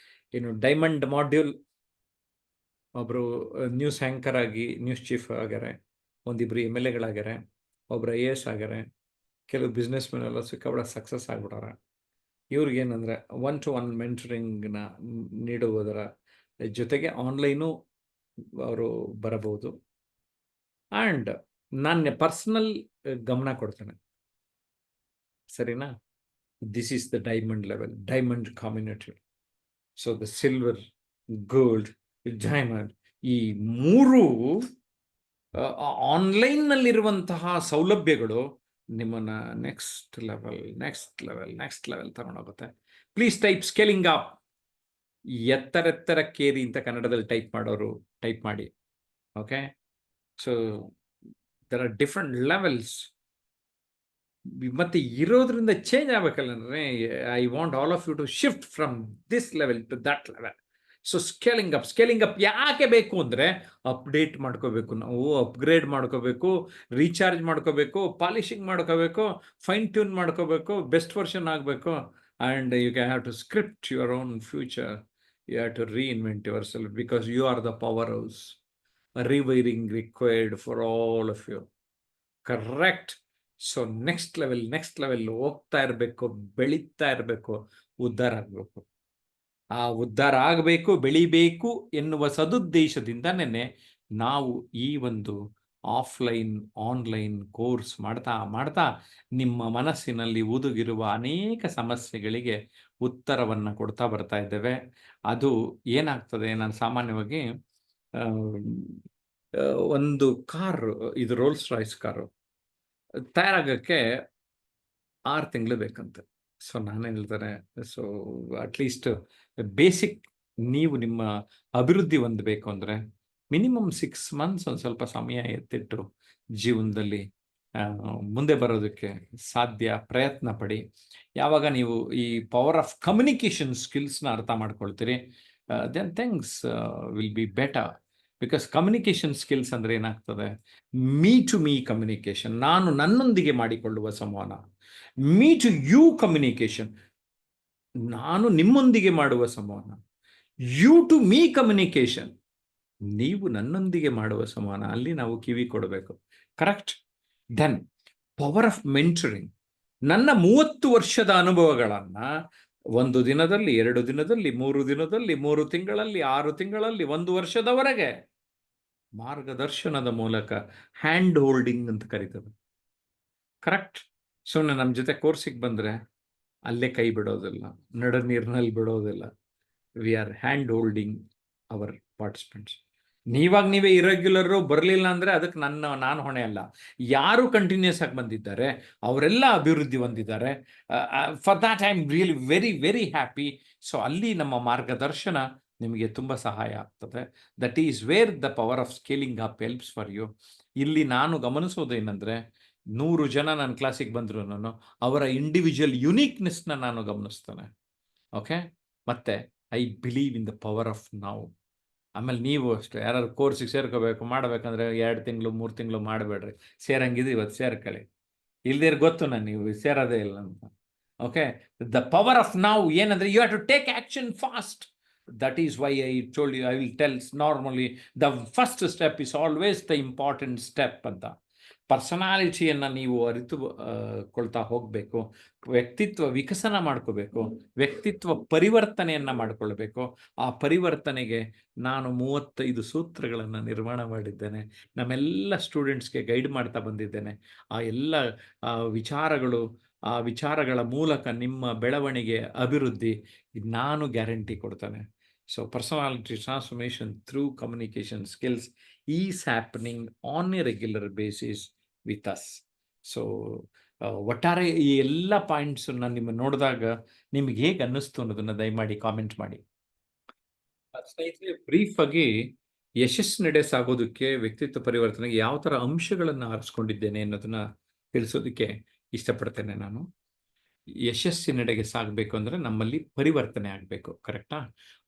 ಇನ್ನು ಡೈಮಂಡ್ ಮಾಡ್ಯೂಲ್ ಒಬ್ಬರು ನ್ಯೂಸ್ ಆ್ಯಂಕರ್ ಆಗಿ ನ್ಯೂಸ್ ಚೀಫ್ ಆಗ್ಯಾರೆ, ಒಂದಿಬ್ಬರು MLAಗಳಾಗ್ಯಾರೆ, ಒಬ್ಬರು IAS ಆಗ್ಯಾರೆ, ಕೆಲವು ಬಿಸ್ನೆಸ್ ಮೆನ್ ಎಲ್ಲ ಸಿಕ್ಕಾಬಿಡ ಸಕ್ಸಸ್ ಆಗ್ಬಿಟ್ಟಾರೆ. ಇವ್ರಿಗೇನಂದರೆ 1-to-1 ಮೆಂಟರಿಂಗ್ನ ನೀಡುವುದರ ಜೊತೆಗೆ ಆನ್ಲೈನು ಅವರು ಬರಬಹುದು. ಆ್ಯಂಡ್ ನಾನು ಪರ್ಸನಲ್ ಗಮನ ಕೊಡ್ತೇನೆ, ಸರಿನಾ? This is the diamond level, diamond community. So the silver, gold, diamond, ಈ 3 ಆನ್ಲೈನ್ನಲ್ಲಿರುವಂತಹ ಸೌಲಭ್ಯಗಳು ನಿಮ್ಮನ್ನು ನೆಕ್ಸ್ಟ್ ಲೆವೆಲ್ ತಗೊಂಡೋಗುತ್ತೆ. ಪ್ಲೀಸ್ ಟೈಪ್ ಸ್ಕೇಲಿಂಗ್ ಅಪ್, ಎತ್ತರೆತ್ತರಕ್ಕೇರಿ ಅಂತ ಕನ್ನಡದಲ್ಲಿ ಟೈಪ್ ಮಾಡೋರು ಟೈಪ್ ಮಾಡಿ. Okay, so there are different levels. ಮತ್ತೆ ಇರೋದ್ರಿಂದ ಚೇಂಜ್ ಆಗಬೇಕಲ್ಲ. I want all of you to shift from this level to that level. So scaling up ಯಾಕೆ ಬೇಕು ಅಂದರೆ ಅಪ್ಡೇಟ್ ಮಾಡ್ಕೋಬೇಕು, ನಾವು ಅಪ್ಗ್ರೇಡ್ ಮಾಡ್ಕೋಬೇಕು, ರೀಚಾರ್ಜ್ ಮಾಡ್ಕೋಬೇಕು, ಪಾಲಿಶಿಂಗ್ ಮಾಡ್ಕೋಬೇಕು, ಫೈನ್ ಟ್ಯೂನ್ ಮಾಡ್ಕೋಬೇಕು, ಬೆಸ್ಟ್ ವರ್ಷನ್ ಆಗಬೇಕು. And you can have to script your own future. You have to reinvent yourself because you are the powerhouse. Rewiring required for all of you. Correct. So next level ಹೋಗ್ತಾ ಇರಬೇಕು, ಬೆಳೀತಾ ಇರಬೇಕು, ಉದ್ಧಾರ ಆಗಬೇಕು. ಆ ಉದ್ಧಾರ ಆಗಬೇಕು, ಬೆಳಿಬೇಕು ಎನ್ನುವ ಸದುದ್ದೇಶದಿಂದನೇ ನಾವು ಈ ಒಂದು ಆಫ್ಲೈನ್ ಆನ್ಲೈನ್ ಕೋರ್ಸ್ ಮಾಡ್ತಾ ನಿಮ್ಮ ಮನಸ್ಸಿನಲ್ಲಿ ಉದುಗಿರುವ ಅನೇಕ ಸಮಸ್ಯೆಗಳಿಗೆ ಉತ್ತರವನ್ನು ಕೊಡ್ತಾ ಬರ್ತಾ ಇದ್ದೇವೆ. ಅದು ಏನಾಗ್ತದೆ, ನಾನು ಸಾಮಾನ್ಯವಾಗಿ ಒಂದು ಕಾರು, ಇದು ರೋಲ್ಸ್ ರಾಯ್ಸ್ ಕಾರು ತಯಾರಾಗಕ್ಕೆ 6 ತಿಂಗಳು ಬೇಕಂತೆ. ಸೊ ನಾನೇನು ಹೇಳ್ತಾರೆ, ಸೊ ಅಟ್ಲೀಸ್ಟ್ ಬೇಸಿಕ್ ನೀವು ನಿಮ್ಮ ಅಭಿವೃದ್ಧಿ ಹೊಂದಬೇಕು ಅಂದರೆ ಮಿನಿಮಮ್ 6 ಮಂತ್ಸ್ ಒಂದು ಸ್ವಲ್ಪ ಸಮಯ ಎತ್ತಿಟ್ಟು ಜೀವನದಲ್ಲಿ ಮುಂದೆ ಬರೋದಕ್ಕೆ ಸಾಧ್ಯ, ಪ್ರಯತ್ನ ಪಡಿ. ಯಾವಾಗ ನೀವು ಈ ಪವರ್ ಆಫ್ ಕಮ್ಯುನಿಕೇಷನ್ ಸ್ಕಿಲ್ಸ್ನ ಅರ್ಥ ಮಾಡ್ಕೊಳ್ತೀರಿ, then things will be better. Because communication skills ಅಂದರೆ ಏನಾಗ್ತದೆ, ಮೀ ಟು ಮೀ ಕಮ್ಯುನಿಕೇಷನ್, ನಾನು ನನ್ನೊಂದಿಗೆ ಮಾಡಿಕೊಳ್ಳುವ ಸಂವಹನ. ಮೀ ಟು ಯು ಕಮ್ಯುನಿಕೇಷನ್, ನಾನು ನಿಮ್ಮೊಂದಿಗೆ ಮಾಡುವ ಸಂವಹನ. ಯು ಟು ಮೀ ಕಮ್ಯುನಿಕೇಷನ್, ನೀವು ನನ್ನೊಂದಿಗೆ ಮಾಡುವ ಸಂವಹನ. ಅಲ್ಲಿ ನಾವು ಕಿವಿ ಕೊಡಬೇಕು. Correct. Then power of mentoring, ನನ್ನ 30 ವರ್ಷದ ಅನುಭವಗಳನ್ನು 1 ದಿನದಲ್ಲಿ, 2 ದಿನದಲ್ಲಿ, 3 ದಿನದಲ್ಲಿ, 3 ತಿಂಗಳಲ್ಲಿ, 6 ತಿಂಗಳಲ್ಲಿ, 1 ವರ್ಷದವರೆಗೆ ಮಾರ್ಗದರ್ಶನದ ಮೂಲಕ ಹ್ಯಾಂಡ್ ಹೋಲ್ಡಿಂಗ್ ಅಂತ ಕರೀತದೆ. ಕರೆಕ್ಟ್. ಸುಮ್ಮನೆ ನಮ್ಮ ಜೊತೆ ಕೋರ್ಸಿಗೆ ಬಂದರೆ ಅಲ್ಲೇ ಕೈ ಬಿಡೋದಿಲ್ಲ, ನಡ ನೀರಿನಲ್ಲಿ ಬಿಡೋದಿಲ್ಲ. We are hand holding our participants. ನೀವೇ ಇರೆಗ್ಯುಲರು ಬರಲಿಲ್ಲ ಅಂದರೆ ಅದಕ್ಕೆ ನಾನು ಹೊಣೆ ಅಲ್ಲ. ಯಾರು ಕಂಟಿನ್ಯೂಸ್ ಆಗಿ ಬಂದಿದ್ದಾರೆ ಅವರೆಲ್ಲ ಅಭಿವೃದ್ಧಿ ಹೊಂದಿದ್ದಾರೆ. For that I am really very very happy. So ಅಲ್ಲಿ ನಮ್ಮ ಮಾರ್ಗದರ್ಶನ ನಿಮಗೆ ತುಂಬ ಸಹಾಯ ಆಗ್ತದೆ. That is where the power of scaling up helps for you. ಇಲ್ಲಿ ನಾನು ಗಮನಿಸೋದೇನೆಂದರೆ, 100 ಜನ ನನ್ನ ಕ್ಲಾಸಿಗೆ ಬಂದರೂ ನಾನು ಅವರ ಇಂಡಿವಿಜುವಲ್ ಯುನೀಕ್ನೆಸ್ನ ನಾನು ಗಮನಿಸ್ತೇನೆ. ಓಕೆ. ಮತ್ತು I believe in the power off ನಾವು. ಆಮೇಲೆ ನೀವು ಅಷ್ಟೇ, ಯಾರಾದ್ರು ಕೋರ್ಸಿಗೆ ಸೇರ್ಕೋಬೇಕು ಮಾಡಬೇಕಂದ್ರೆ 2 ತಿಂಗಳು 3 ತಿಂಗಳು ಮಾಡಬೇಡ್ರಿ. ಸೇರಂಗಿದ್ದು ಇವತ್ತು ಸೇರ್ಕೊಳ್ಳಿ. ಇಲ್ದಿರ ಗೊತ್ತು ನಾನು ನೀವು ಸೇರೋದೇ ಇಲ್ಲ ಅಂತ. ಓಕೆ. ದ ಪವರ್ ಆಫ್ ನಾವು ಏನಂದರೆ, you have to take action fast. That is why I told you, I will tells normally the first step is always the important step ಅಂತ. ಪರ್ಸನಾಲಿಟಿಯನ್ನು ನೀವು ಅರಿತು ಕೊಳ್ತಾ ಹೋಗಬೇಕು. ವ್ಯಕ್ತಿತ್ವ ವಿಕಸನ ಮಾಡ್ಕೋಬೇಕು. ವ್ಯಕ್ತಿತ್ವ ಪರಿವರ್ತನೆಯನ್ನು ಮಾಡಿಕೊಳ್ಬೇಕು. ಆ ಪರಿವರ್ತನೆಗೆ ನಾನು 35 ಸೂತ್ರಗಳನ್ನು ನಿರ್ಮಾಣ ಮಾಡಿದ್ದೇನೆ. ನಮ್ಮೆಲ್ಲ ಸ್ಟೂಡೆಂಟ್ಸ್ಗೆ ಗೈಡ್ ಮಾಡ್ತಾ ಬಂದಿದ್ದೇನೆ. ಆ ಎಲ್ಲ ವಿಚಾರಗಳು, ಆ ವಿಚಾರಗಳ ಮೂಲಕ ನಿಮ್ಮ ಬೆಳವಣಿಗೆ, ಅಭಿವೃದ್ಧಿ ನಾನು ಗ್ಯಾರಂಟಿ ಕೊಡ್ತೇನೆ. So personality transformation through communication skills is happening on A regular basis with us. So ಒಟ್ಟಾರೆ ಈ ಎಲ್ಲ ಪಾಯಿಂಟ್ಸನ್ನು ನಿಮ್ಮ ನೋಡಿದಾಗ ನಿಮ್ಗೆ ಹೇಗೆ ಅನ್ನಿಸ್ತು ಅನ್ನೋದನ್ನು ದಯಮಾಡಿ ಕಾಮೆಂಟ್ ಮಾಡಿ. ಸ್ನೇಹಿತರೆ, ಬ್ರೀಫ್ ಆಗಿ ಯಶಸ್ಸಿನೆಡೆ ಸಾಗೋದಕ್ಕೆ, ವ್ಯಕ್ತಿತ್ವ ಪರಿವರ್ತನೆಗೆ ಯಾವ ಥರ ಅಂಶಗಳನ್ನು ಆರಿಸ್ಕೊಂಡಿದ್ದೇನೆ ಅನ್ನೋದನ್ನ ತಿಳಿಸೋದಕ್ಕೆ ಇಷ್ಟಪಡ್ತೇನೆ ನಾನು. ಯಶಸ್ಸಿನೆಡೆಗೆ ಸಾಗಬೇಕು ಅಂದರೆ ನಮ್ಮಲ್ಲಿ ಪರಿವರ್ತನೆ ಆಗಬೇಕು. ಕರೆಕ್ಟಾ?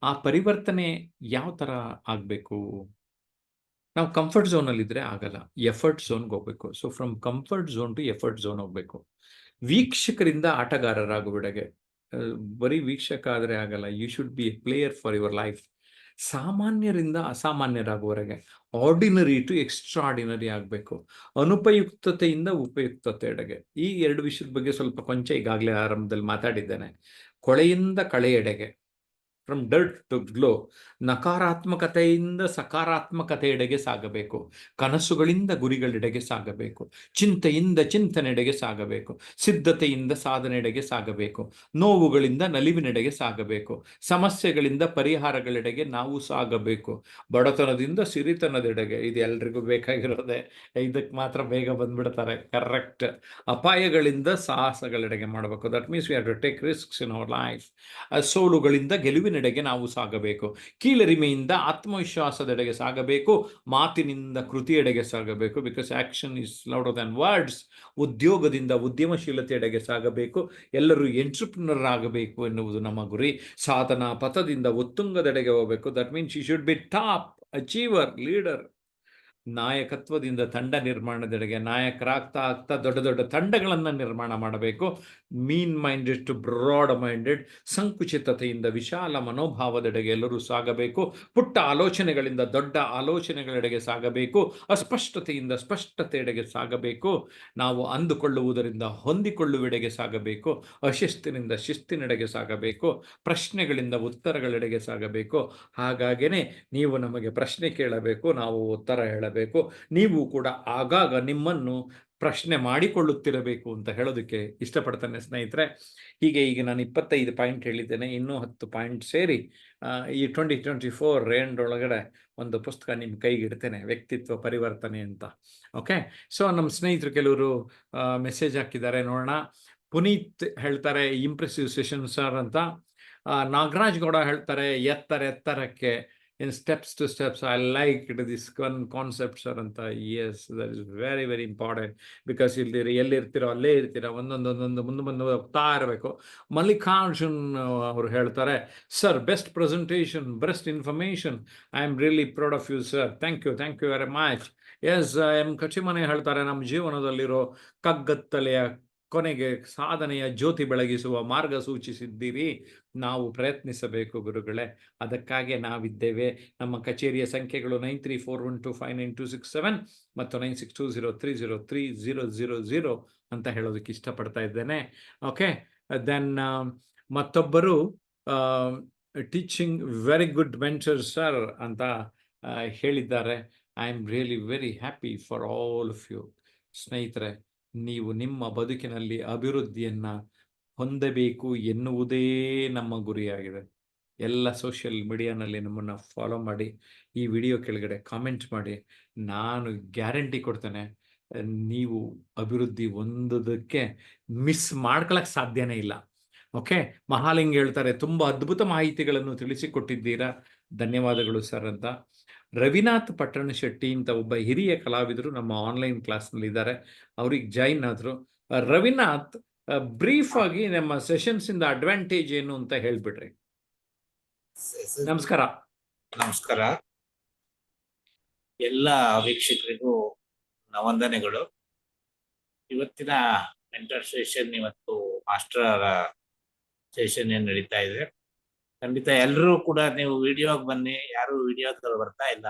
ಆ ಪರಿವರ್ತನೆ ಯಾವ ಥರ ಆಗಬೇಕು? ನಾವು ಕಂಫರ್ಟ್ ಝೋನಲ್ಲಿದ್ದರೆ ಆಗಲ್ಲ, ಎಫರ್ಟ್ ಝೋನ್ಗೆ ಹೋಗ್ಬೇಕು. So from comfort zone to effort zone ಹೋಗಬೇಕು. ವೀಕ್ಷಕರಿಂದ ಆಟಗಾರರಾಗುವಡೆಗೆ, ಬರೀ ವೀಕ್ಷಕ ಆದರೆ ಆಗಲ್ಲ. You should be a player for your life. ಸಾಮಾನ್ಯರಿಂದ ಅಸಾಮಾನ್ಯರಾಗುವವರೆಗೆ, ಆರ್ಡಿನರಿ ಟು ಎಕ್ಸ್ಟ್ರಾರ್ಡಿನರಿ ಆಗಬೇಕು. ಅನುಪಯುಕ್ತತೆಯಿಂದ ಉಪಯುಕ್ತತೆಯೆಡೆಗೆ. ಈ 2 ವಿಷಯದ ಬಗ್ಗೆ ಸ್ವಲ್ಪ ಕೊಂಚ ಈಗಾಗಲೇ ಆರಂಭದಲ್ಲಿ ಮಾತಾಡಿದ್ದೇನೆ. ಕೊಳೆಯಿಂದ ಕಳೆಯೆಡೆಗೆ, ಫ್ರಮ್ ಡರ್ಟ್ ಟು ಗ್ಲೋ. ನಕಾರಾತ್ಮಕತೆಯಿಂದ ಸಕಾರಾತ್ಮಕತೆಯೆಡೆಗೆ ಸಾಗಬೇಕು. ಕನಸುಗಳಿಂದ ಗುರಿಗಳೆಡೆಗೆ ಸಾಗಬೇಕು. ಚಿಂತೆಯಿಂದ ಚಿಂತನೆಡೆಗೆ ಸಾಗಬೇಕು. ಸಿದ್ಧತೆಯಿಂದ ಸಾಧನೆಡೆಗೆ ಸಾಗಬೇಕು. ನೋವುಗಳಿಂದ ನಲಿವಿನೆಡೆಗೆ ಸಾಗಬೇಕು. ಸಮಸ್ಯೆಗಳಿಂದ ಪರಿಹಾರಗಳೆಡೆಗೆ ನಾವು ಸಾಗಬೇಕು. ಬಡತನದಿಂದ ಸಿರಿತನದೆಡೆಗೆ, ಇದು ಎಲ್ರಿಗೂ ಬೇಕಾಗಿರೋದೆ. ಇದಕ್ಕೆ ಮಾತ್ರ ಬೇಗ ಬಂದ್ಬಿಡ್ತಾರೆ. ಕರೆಕ್ಟ್. ಅಪಾಯಗಳಿಂದ ಸಾಹಸಗಳೆಡೆಗೆ ಮಾಡಬೇಕು. That means we have to take risks in our life. ಸೋಲುಗಳಿಂದ ಗೆಲುವಿನೆಡೆಗೆ ನಾವು ಸಾಗಬೇಕು. ಕೀಳರಿಮೆಯಿಂದ ಆತ್ಮವಿಶ್ವಾಸದೆಡೆಗೆ ಸಾಗಬೇಕು. ಮಾತಿನಿಂದ ಕೃತಿಯೆಡೆಗೆ ಸಾಗಬೇಕು. Because action is louder than words. ಉದ್ಯೋಗದಿಂದ ಉದ್ಯಮಶೀಲತೆಯೆಡೆಗೆ ಸಾಗಬೇಕು. ಎಲ್ಲರೂ ಎಂಟ್ರಪ್ರಿನರ್ ಆಗಬೇಕು ಎನ್ನುವುದು ನಮ್ಮ ಗುರಿ. ಸಾಧನಾ ಪಥದಿಂದ ಉತ್ತುಂಗದೆಡೆಗೆ ಹೋಗಬೇಕು. That means you should be top achiever, leader. ನಾಯಕತ್ವದಿಂದ ತಂಡ ನಿರ್ಮಾಣದೆಡೆಗೆ ನಾಯಕರಾಗ್ತಾ ಆಗ್ತಾ ದೊಡ್ಡ ದೊಡ್ಡ ತಂಡಗಳನ್ನು ನಿರ್ಮಾಣ ಮಾಡಬೇಕು. Mean minded to broad minded, ಸಂಕುಚಿತತೆಯಿಂದ ವಿಶಾಲ ಮನೋಭಾವದೆಡೆಗೆ ಎಲ್ಲರೂ ಸಾಗಬೇಕು. ಪುಟ್ಟ ಆಲೋಚನೆಗಳಿಂದ ದೊಡ್ಡ ಆಲೋಚನೆಗಳೆಡೆಗೆ ಸಾಗಬೇಕು. ಅಸ್ಪಷ್ಟತೆಯಿಂದ ಸ್ಪಷ್ಟತೆಯೆಡೆಗೆ ಸಾಗಬೇಕು. ನಾವು ಅಂದುಕೊಳ್ಳುವುದರಿಂದ ಹೊಂದಿಕೊಳ್ಳುವೆಡೆಗೆ ಸಾಗಬೇಕು. ಅಶಿಸ್ತಿನಿಂದ ಶಿಸ್ತಿನೆಡೆಗೆ ಸಾಗಬೇಕು. ಪ್ರಶ್ನೆಗಳಿಂದ ಉತ್ತರಗಳೆಡೆಗೆ ಸಾಗಬೇಕು. ಹಾಗಾಗೇನೆ ನೀವು ನಮಗೆ ಪ್ರಶ್ನೆ ಕೇಳಬೇಕು, ನಾವು ಉತ್ತರ ಹೇಳಬೇಕು. ನೀವು ಕೂಡ ಆಗಾಗ ನಿಮ್ಮನ್ನು ಪ್ರಶ್ನೆ ಮಾಡಿಕೊಳ್ಳುತ್ತಿರಬೇಕು ಅಂತ ಹೇಳೋದಕ್ಕೆ ಇಷ್ಟಪಡ್ತಾನೆ ಸ್ನೇಹಿತರೆ. ಹೀಗೆ ಈಗ ನಾನು 25 ಪಾಯಿಂಟ್ ಹೇಳಿದ್ದೇನೆ, ಇನ್ನೂ 10 ಪಾಯಿಂಟ್ ಸೇರಿ ಈ 2024 ಎಂಡ್ ಒಳಗಡೆ ಒಂದು ಪುಸ್ತಕ ನಿಮ್ಮ ಕೈಗೆ ಇಡ್ತೇನೆ, ವ್ಯಕ್ತಿತ್ವ ಪರಿವರ್ತನೆ ಅಂತ. ಓಕೆ, ಸೊ ನಮ್ಮ ಸ್ನೇಹಿತರು ಕೆಲವರು ಮೆಸೇಜ್ ಹಾಕಿದ್ದಾರೆ, ನೋಡೋಣ. ಪುನೀತ್ ಹೇಳ್ತಾರೆ ಇಂಪ್ರೆಸಿವ್ ಸೆಷನ್ ಸರ್ ಅಂತ. ನಾಗರಾಜ್ ಗೌಡ ಹೇಳ್ತಾರೆ ಎತ್ತರಕ್ಕೆ in steps to steps. I like this concept sir ಅಂತ. Yes, that is very very important, because ಇಲ್ಲಿ ಎಲ್ಲಿರ್ತೀರೋ ಅಲ್ಲೇ ಇರ್ತೀರಾ, ಒಂದೊಂದು ಮುಂದೆ ಹೋಗ್ತಾ ಇರಬೇಕು. ಮಲ್ಲಿಕಾರ್ಜುನ್ ಅವರು ಹೇಳ್ತಾರೆ, sir best presentation, best information, I am really proud of you sir, thank you very much. Yes, M Kachimane ಹೇಳ್ತಾರೆ, ನಮ್ಮ ಜೀವನದಲ್ಲಿರೋ ಕಗ್ಗತ್ತಲೆಯ ಕೊನೆಗೆ ಸಾಧನೆಯ ಜ್ಯೋತಿ ಬೆಳಗಿಸುವ ಮಾರ್ಗ ಸೂಚಿಸಿದ್ದೀರಿ, ನಾವು ಪ್ರಯತ್ನಿಸಬೇಕು ಗುರುಗಳೇ, ಅದಕ್ಕಾಗಿ ನಾವಿದ್ದೇವೆ. ನಮ್ಮ ಕಚೇರಿಯ ಸಂಖ್ಯೆಗಳು 9341259267 ಮತ್ತು 9620303000 ಅಂತ ಹೇಳೋದಕ್ಕೆ ಇಷ್ಟಪಡ್ತಾ ಇದ್ದೇನೆ. ಓಕೆ, ದೆನ್ ಮತ್ತೊಬ್ಬರು teaching very good mentor sir ಅಂತ ಹೇಳಿದ್ದಾರೆ. I am really very happy for all of you. ಸ್ನೇಹಿತರೆ, ನೀವು ನಿಮ್ಮ ಬದುಕಿನಲ್ಲಿ ಅಭಿವೃದ್ಧಿಯನ್ನು ಹೊಂದಬೇಕು ಎನ್ನುವುದೇ ನಮ್ಮ ಗುರಿಯಾಗಿದೆ. ಎಲ್ಲ ಸೋಷಿಯಲ್ ಮೀಡಿಯಾನಲ್ಲಿ ನಮ್ಮನ್ನು ಫಾಲೋ ಮಾಡಿ, ಈ ವಿಡಿಯೋ ಕೆಳಗಡೆ ಕಾಮೆಂಟ್ ಮಾಡಿ. ನಾನು ಗ್ಯಾರಂಟಿ ಕೊಡ್ತೇನೆ, ನೀವು ಅಭಿವೃದ್ಧಿ ಹೊಂದೋದಕ್ಕೆ ಮಿಸ್ ಮಾಡ್ಕೊಳ್ಳೋಕ್ಕೆ ಸಾಧ್ಯನೇ ಇಲ್ಲ. ಓಕೆ, ಮಹಾಲಿಂಗ್ ಹೇಳ್ತಾರೆ, ತುಂಬ ಅದ್ಭುತ ಮಾಹಿತಿಗಳನ್ನು ತಿಳಿಸಿಕೊಟ್ಟಿದ್ದೀರಾ, ಧನ್ಯವಾದಗಳು ಸರ್ ಅಂತ. ರವಿನಾಥ್ ಪಟ್ಟಣ ಶೆಟ್ಟಿ ಅಂತ ಒಬ್ಬ ಹಿರಿಯ ಕಲಾವಿದರು ನಮ್ಮ ಆನ್ಲೈನ್ ಕ್ಲಾಸ್ನಲ್ಲಿ ಇದ್ದಾರೆ, ಅವ್ರಿಗೆ ಜಾಯಿನ್ ಆದರು. ರವಿನಾಥ್, ಬ್ರೀಫ್ ಆಗಿ ನಮ್ಮ ಸೆಷನ್ಸ್ ಇಂದ ಅಡ್ವಾಂಟೇಜ್ ಏನು ಅಂತ ಹೇಳ್ಬಿಡ್ರಿ. ನಮಸ್ಕಾರ. ನಮಸ್ಕಾರ, ಎಲ್ಲ ವೀಕ್ಷಕರಿಗೂ ವಂದನೆಗಳು. ಇವತ್ತಿನ ಮೆಂಟರ್ ಸೆಷನ್, ಇವತ್ತು ಮಾಸ್ಟರ್ ಸೆಷನ್ ಏನ್ ನಡೀತಾ ಇದೆ, ಖಂಡಿತ ಎಲ್ಲರೂ ಕೂಡ ನೀವು ವಿಡಿಯೋಗೆ ಬನ್ನಿ. ಯಾರು ವಿಡಿಯೋದಲ್ಲಿ ಬರ್ತಾ ಇಲ್ಲ,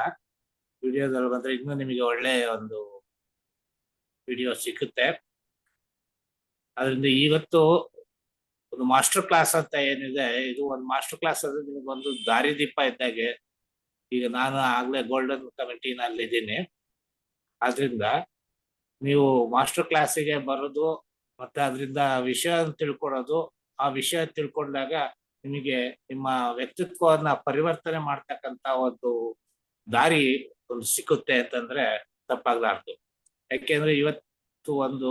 ವಿಡಿಯೋದಲ್ಲಿ ಬಂದ್ರೆ ಇನ್ನೂ ನಿಮಗೆ ಒಳ್ಳೆ ಒಂದು ವಿಡಿಯೋ ಸಿಕ್ಕುತ್ತೆ. ಅದರಿಂದ ಇವತ್ತು ಒಂದು ಮಾಸ್ಟರ್ ಕ್ಲಾಸ್ ಅಂತ ಏನಿದೆ, ಇದು ಒಂದು ಮಾಸ್ಟರ್ ಕ್ಲಾಸ್ ಅಂದ್ರೆ ನಿಮಗೊಂದು ದಾರಿದೀಪ ಇದ್ದಾಗೆ. ಈಗ ನಾನು ಆಗ್ಲೇ ಗೋಲ್ಡನ್ ಕಮಿಟಿನಲ್ಲಿ ಇದ್ದೀನಿ, ಆದ್ರಿಂದ ನೀವು ಮಾಸ್ಟರ್ ಕ್ಲಾಸಿಗೆ ಬರೋದು ಮತ್ತೆ ಅದರಿಂದ ವಿಷಯ ತಿಳ್ಕೊಳ್ಳೋದು, ಆ ವಿಷಯ ತಿಳ್ಕೊಂಡಾಗ ನಿಮಗೆ ನಿಮ್ಮ ವ್ಯಕ್ತಿತ್ವವನ್ನ ಪರಿವರ್ತನೆ ಮಾಡ್ತಕ್ಕಂತ ಒಂದು ದಾರಿ ಒಂದು ಸಿಕ್ಕುತ್ತೆ ಅಂತಂದ್ರೆ ತಪ್ಪಾಗ್ಲಾರ್ದು. ಯಾಕೆಂದ್ರೆ ಇವತ್ತು ಒಂದು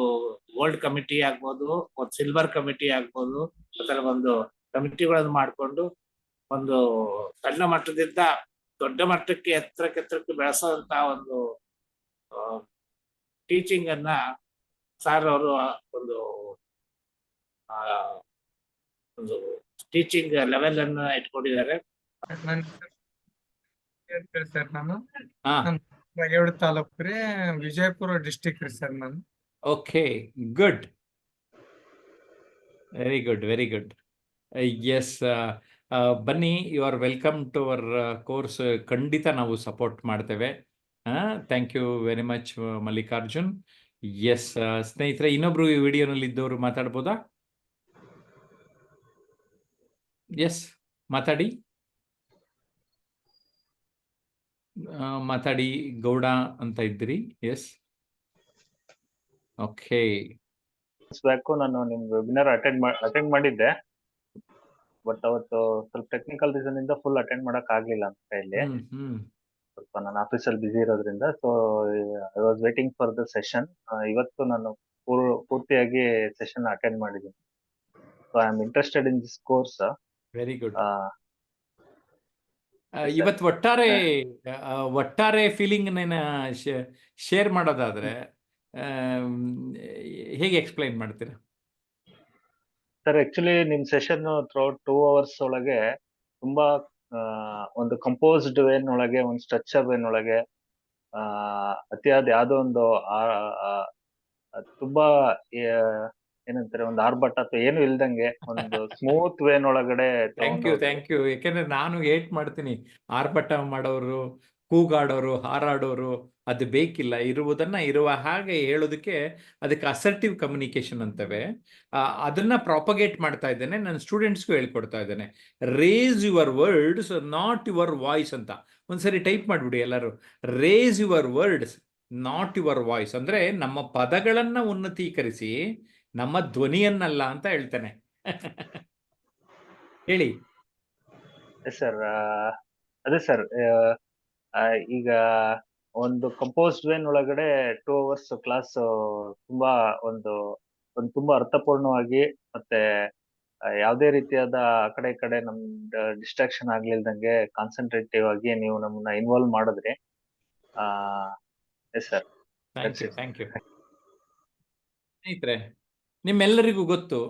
ಗೋಲ್ಡ್ ಕಮಿಟಿ ಆಗ್ಬೋದು, ಒಂದು ಸಿಲ್ವರ್ ಕಮಿಟಿ ಆಗ್ಬೋದು, ಅಥವಾ ಒಂದು ಕಮಿಟಿಗಳನ್ನು ಮಾಡಿಕೊಂಡು ಒಂದು ಸಣ್ಣ ಮಟ್ಟದಿಂದ ದೊಡ್ಡ ಮಟ್ಟಕ್ಕೆ ಎತ್ತರಕ್ಕೆ ಬೆಳೆಸೋಂತ ಒಂದು ಟೀಚಿಂಗ್ ಅನ್ನ ಸಾರ್ ಅವರು ಒಂದು ಟೀಚಿಂಗ್ ಲೆವೆಲ್ ಅನ್ನ ಇಟ್ಕೊಂಡಿದ್ದಾರೆ. ಸರ್ ನಾನು ಬಾಗೇವಾಡಿ ತಾಲೂಕು ರೀ, ವಿಜಯಪುರ ಡಿಸ್ಟಿಕ್ ರೀ ಸರ್ ನಾನು. Okay, good, very good, very good. Yes, ಬನ್ನಿ, you are welcome to our course. ಖಂಡಿತ ನಾವು ಸಪೋರ್ಟ್ ಮಾಡ್ತೇವೆ. Thank you very much Mallikarjun. Yes, ಸ್ನೇಹಿತರೆ, ಇನ್ನೊಬ್ರು ಈ ವಿಡಿಯೋನಲ್ಲಿ ಇದ್ದವರು ಮಾತಾಡ್ಬೋದಾ? ಎಸ್, ಮಾತಾಡಿ ಗೌಡ ಅಂತ ಇದ್ದೀರಿ. Yes, okay. ನಾನು ನಿಮ್ ವೆಬಿನಾರ್ ಅಟೆಂಡ್ ಮಾಡಿದ್ದೆ, ಬಟ್ ಅವತ್ತು ಸ್ವಲ್ಪ ಟೆಕ್ನಿಕಲ್ ರೀಸನ್ ಇಂದ ಫುಲ್ ಅಟೆಂಡ್ ಮಾಡಕ್ ಆಗ್ಲಿಲ್ಲ ಅಂತ ಕೈಲಿ. ಸ್ವಲ್ಪ ನಾನು ಆಫೀಸಲ್ಲಿ ಬಿಸಿ ಇರೋದ್ರಿಂದ, so I was waiting for the session. ಇವತ್ತು ನಾನು ಪೂರ್ತಿಯಾಗಿ ಸೆಷನ್ ಅಟೆಂಡ್ ಮಾಡಿದ್ದೀನಿ. So I am interested in this course. Very good. ಇವತ್ತು ಒಟ್ಟಾರೆ ಫೀಲಿಂಗ್ ಶೇರ್ ಮಾಡೋದಾದ್ರೆ ಹೇಗೆ ಎಕ್ಸ್ಪ್ಲೈನ್ ಮಾಡ್ತೀರಾ ಸರ್? ಆಕ್ಚುಲಿ ನಿಮ್ ಸೆಷನ್ ಥ್ರೂಔಟ್ 2 hours ಒಳಗೆ ತುಂಬಾ ಒಂದು ಕಂಪೋಸ್ಡ್ ವೇನ್ ಒಳಗೆ, ಒಂದು ಸ್ಟ್ರಕ್ಚರ್ ವೇನ್ ಒಳಗೆ ಅತಿಯಾದ ಯಾವುದೋ ಒಂದು ತುಂಬಾ ಏನಂತಾರೆ ಒಂದು ಆರ್ಭಟ ಅಥವಾ ಏನು ಇಲ್ದಂಗೆ ಒಂದು ಸ್ಮೂತ್ ವೇನ್ ಒಳಗಡೆ ಥ್ಯಾಂಕ್ ಯು ಯಾಕೆಂದ್ರೆ ನಾನು ಏಟ್ ಮಾಡ್ತೀನಿ ಆರ್ಭಟ ಮಾಡೋರು, ಕೂಗಾಡೋರು, ಹಾರಾಡೋರು, ಅದು ಬೇಕಿಲ್ಲ. ಇರುವುದನ್ನ ಇರುವ ಹಾಗೆ ಹೇಳೋದಕ್ಕೆ ಅದಕ್ಕೆ ಅಸರ್ಟಿವ್ ಕಮ್ಯುನಿಕೇಶನ್ ಅಂತವೆ. ಅದನ್ನ ಪ್ರಾಪಗೇಟ್ ಮಾಡ್ತಾ ಇದ್ದೇನೆ, ನನ್ನ ಸ್ಟೂಡೆಂಟ್ಸ್ಗೂ ಹೇಳ್ಕೊಡ್ತಾ ಇದ್ದೇನೆ. Race your words not your voice ಅಂತ ಒಂದ್ಸರಿ ಟೈಪ್ ಮಾಡಿಬಿಡಿ ಎಲ್ಲರೂ. Race your words not your voice ಅಂದ್ರೆ ನಮ್ಮ ಪದಗಳನ್ನ ಉನ್ನತೀಕರಿಸಿ, ನಮ್ಮ ಧ್ವನಿಯನ್ನಲ್ಲ ಅಂತ ಹೇಳ್ತೇನೆ. ಹೇಳಿ ಸರ್. ಅದೇ ಸರ್, ಈಗ ಒಂದು ಕಂಪೋಸ್ಡ್ ವೇನ್ ಒಳಗಡೆ 2 hours ಕ್ಲಾಸ್ ತುಂಬಾ ಒಂದು ತುಂಬಾ ಅರ್ಥಪೂರ್ಣವಾಗಿ ಮತ್ತೆ ಯಾವುದೇ ರೀತಿಯಾದ ಆ ಕಡೆ ಈ ಕಡೆ ನಮ್ದು ಡಿಸ್ಟ್ರಾಕ್ಷನ್ ಆಗ್ಲಿಲ್ದಂಗೆ ಕಾನ್ಸಂಟ್ರೇಟಿವ್ ಆಗಿ ನೀವು ನಮ್ಮನ್ನ ಇನ್ವಾಲ್ವ್ ಮಾಡಿದ್ರಿ. Yes sir. Thank you. ಸ್ನೇಹಿತರೆ, ನಿಮ್ಮೆಲ್ಲರಿಗೂ ಗೊತ್ತು,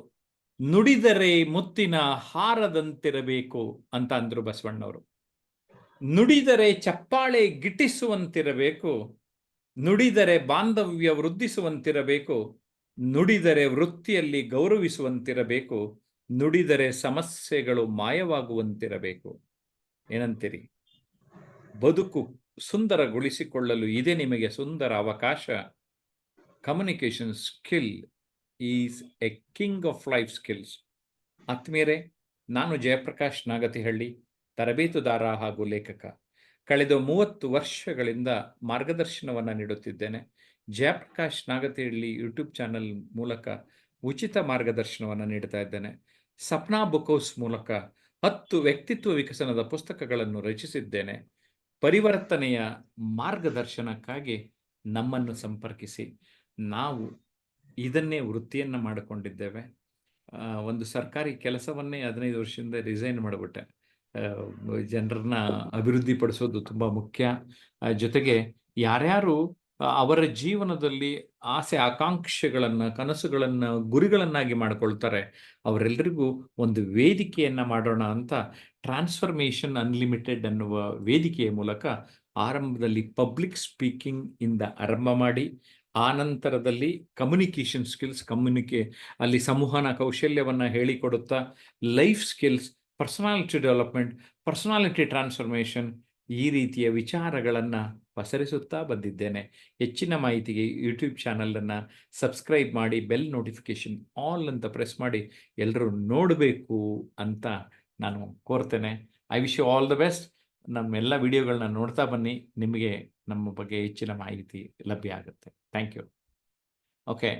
ನುಡಿದರೆ ಮುತ್ತಿನ ಹಾರದಂತಿರಬೇಕು ಅಂತ ಅಂದ್ರು ಬಸವಣ್ಣವರು. ನುಡಿದರೆ ಚಪ್ಪಾಳೆ ಗಿಟ್ಟಿಸುವಂತಿರಬೇಕು, ನುಡಿದರೆ ಬಾಂಧವ್ಯ ವೃದ್ಧಿಸುವಂತಿರಬೇಕು, ನುಡಿದರೆ ವೃತ್ತಿಯಲ್ಲಿ ಗೌರವಿಸುವಂತಿರಬೇಕು, ನುಡಿದರೆ ಸಮಸ್ಯೆಗಳು ಮಾಯವಾಗುವಂತಿರಬೇಕು. ಏನಂತೀರಿ? ಬದುಕು ಸುಂದರಗೊಳಿಸಿಕೊಳ್ಳಲು ಇದೆ ನಿಮಗೆ ಸುಂದರ ಅವಕಾಶ. Communication skill is A king of life skills. ಆತ್ಮೀಯರೇ, ನಾನು ಜಯಪ್ರಕಾಶ್ ನಾಗತಿಹಳ್ಳಿ, ತರಬೇತುದಾರ ಹಾಗೂ ಲೇಖಕ. ಕಳೆದ 30 ವರ್ಷಗಳಿಂದ ಮಾರ್ಗದರ್ಶನವನ್ನು ನೀಡುತ್ತಿದ್ದೇನೆ. ಜಯಪ್ರಕಾಶ್ ನಾಗತಿಹಳ್ಳಿ ಯೂಟ್ಯೂಬ್ ಚಾನಲ್ ಮೂಲಕ ಉಚಿತ ಮಾರ್ಗದರ್ಶನವನ್ನು ನೀಡ್ತಾ ಇದ್ದೇನೆ. ಸಪ್ನಾ ಬುಕ್ ಹೌಸ್ ಮೂಲಕ 10 ವ್ಯಕ್ತಿತ್ವ ವಿಕಸನದ ಪುಸ್ತಕಗಳನ್ನು ರಚಿಸಿದ್ದೇನೆ. ಪರಿವರ್ತನೆಯ ಮಾರ್ಗದರ್ಶನಕ್ಕಾಗಿ ನಮ್ಮನ್ನು ಸಂಪರ್ಕಿಸಿ. ನಾವು ಇದನ್ನೇ ವೃತ್ತಿಯನ್ನು ಮಾಡಿಕೊಂಡಿದ್ದೇವೆ. ಒಂದು ಸರ್ಕಾರಿ ಕೆಲಸವನ್ನೇ 15 ವರ್ಷದಿಂದ ರಿಸೈನ್ ಮಾಡಿಬಿಟ್ಟೆ. ಜನರನ್ನ ಅಭಿವೃದ್ಧಿಪಡಿಸೋದು ತುಂಬ ಮುಖ್ಯ. ಜೊತೆಗೆ ಯಾರ್ಯಾರು ಅವರ ಜೀವನದಲ್ಲಿ ಆಸೆ ಆಕಾಂಕ್ಷೆಗಳನ್ನು, ಕನಸುಗಳನ್ನು ಗುರಿಗಳನ್ನಾಗಿ ಮಾಡಿಕೊಳ್ತಾರೆ ಅವರೆಲ್ಲರಿಗೂ ಒಂದು ವೇದಿಕೆಯನ್ನು ಮಾಡೋಣ ಅಂತ ಟ್ರಾನ್ಸ್ಫರ್ಮೇಷನ್ ಅನ್ಲಿಮಿಟೆಡ್ ಅನ್ನುವ ವೇದಿಕೆಯ ಮೂಲಕ ಆರಂಭದಲ್ಲಿ ಪಬ್ಲಿಕ್ ಸ್ಪೀಕಿಂಗ್ ಇಂದ ಆರಂಭ ಮಾಡಿ, ಆ ನಂತರದಲ್ಲಿ ಕಮ್ಯುನಿಕೇಷನ್ ಸ್ಕಿಲ್ಸ್, ಅಲ್ಲಿ ಸಂವಹನ ಕೌಶಲ್ಯವನ್ನು ಹೇಳಿಕೊಡುತ್ತಾ life skills, personality development, personality transformation, ಈ ರೀತಿಯ ವಿಚಾರಗಳನ್ನು ಪಸರಿಸುತ್ತಾ ಬಂದಿದ್ದೇನೆ. ಹೆಚ್ಚಿನ ಮಾಹಿತಿಗೆ ಯೂಟ್ಯೂಬ್ ಚಾನಲನ್ನು ಸಬ್ಸ್ಕ್ರೈಬ್ ಮಾಡಿ, ಬೆಲ್ ನೋಟಿಫಿಕೇಶನ್ ಆಲ್ ಅಂತ ಪ್ರೆಸ್ ಮಾಡಿ ಎಲ್ಲರೂ ನೋಡಬೇಕು ಅಂತ ನಾನು ಕೋರ್ತೇನೆ. I wish you all the best. ನಮ್ಮೆಲ್ಲ ವಿಡಿಯೋಗಳನ್ನ ನೋಡ್ತಾ ಬನ್ನಿ, ನಿಮಗೆ ನಮ್ಮ ಬಗ್ಗೆ ಹೆಚ್ಚಿನ ಮಾಹಿತಿ ಲಭ್ಯ ಆಗುತ್ತೆ. Thank you. ಓಕೆ.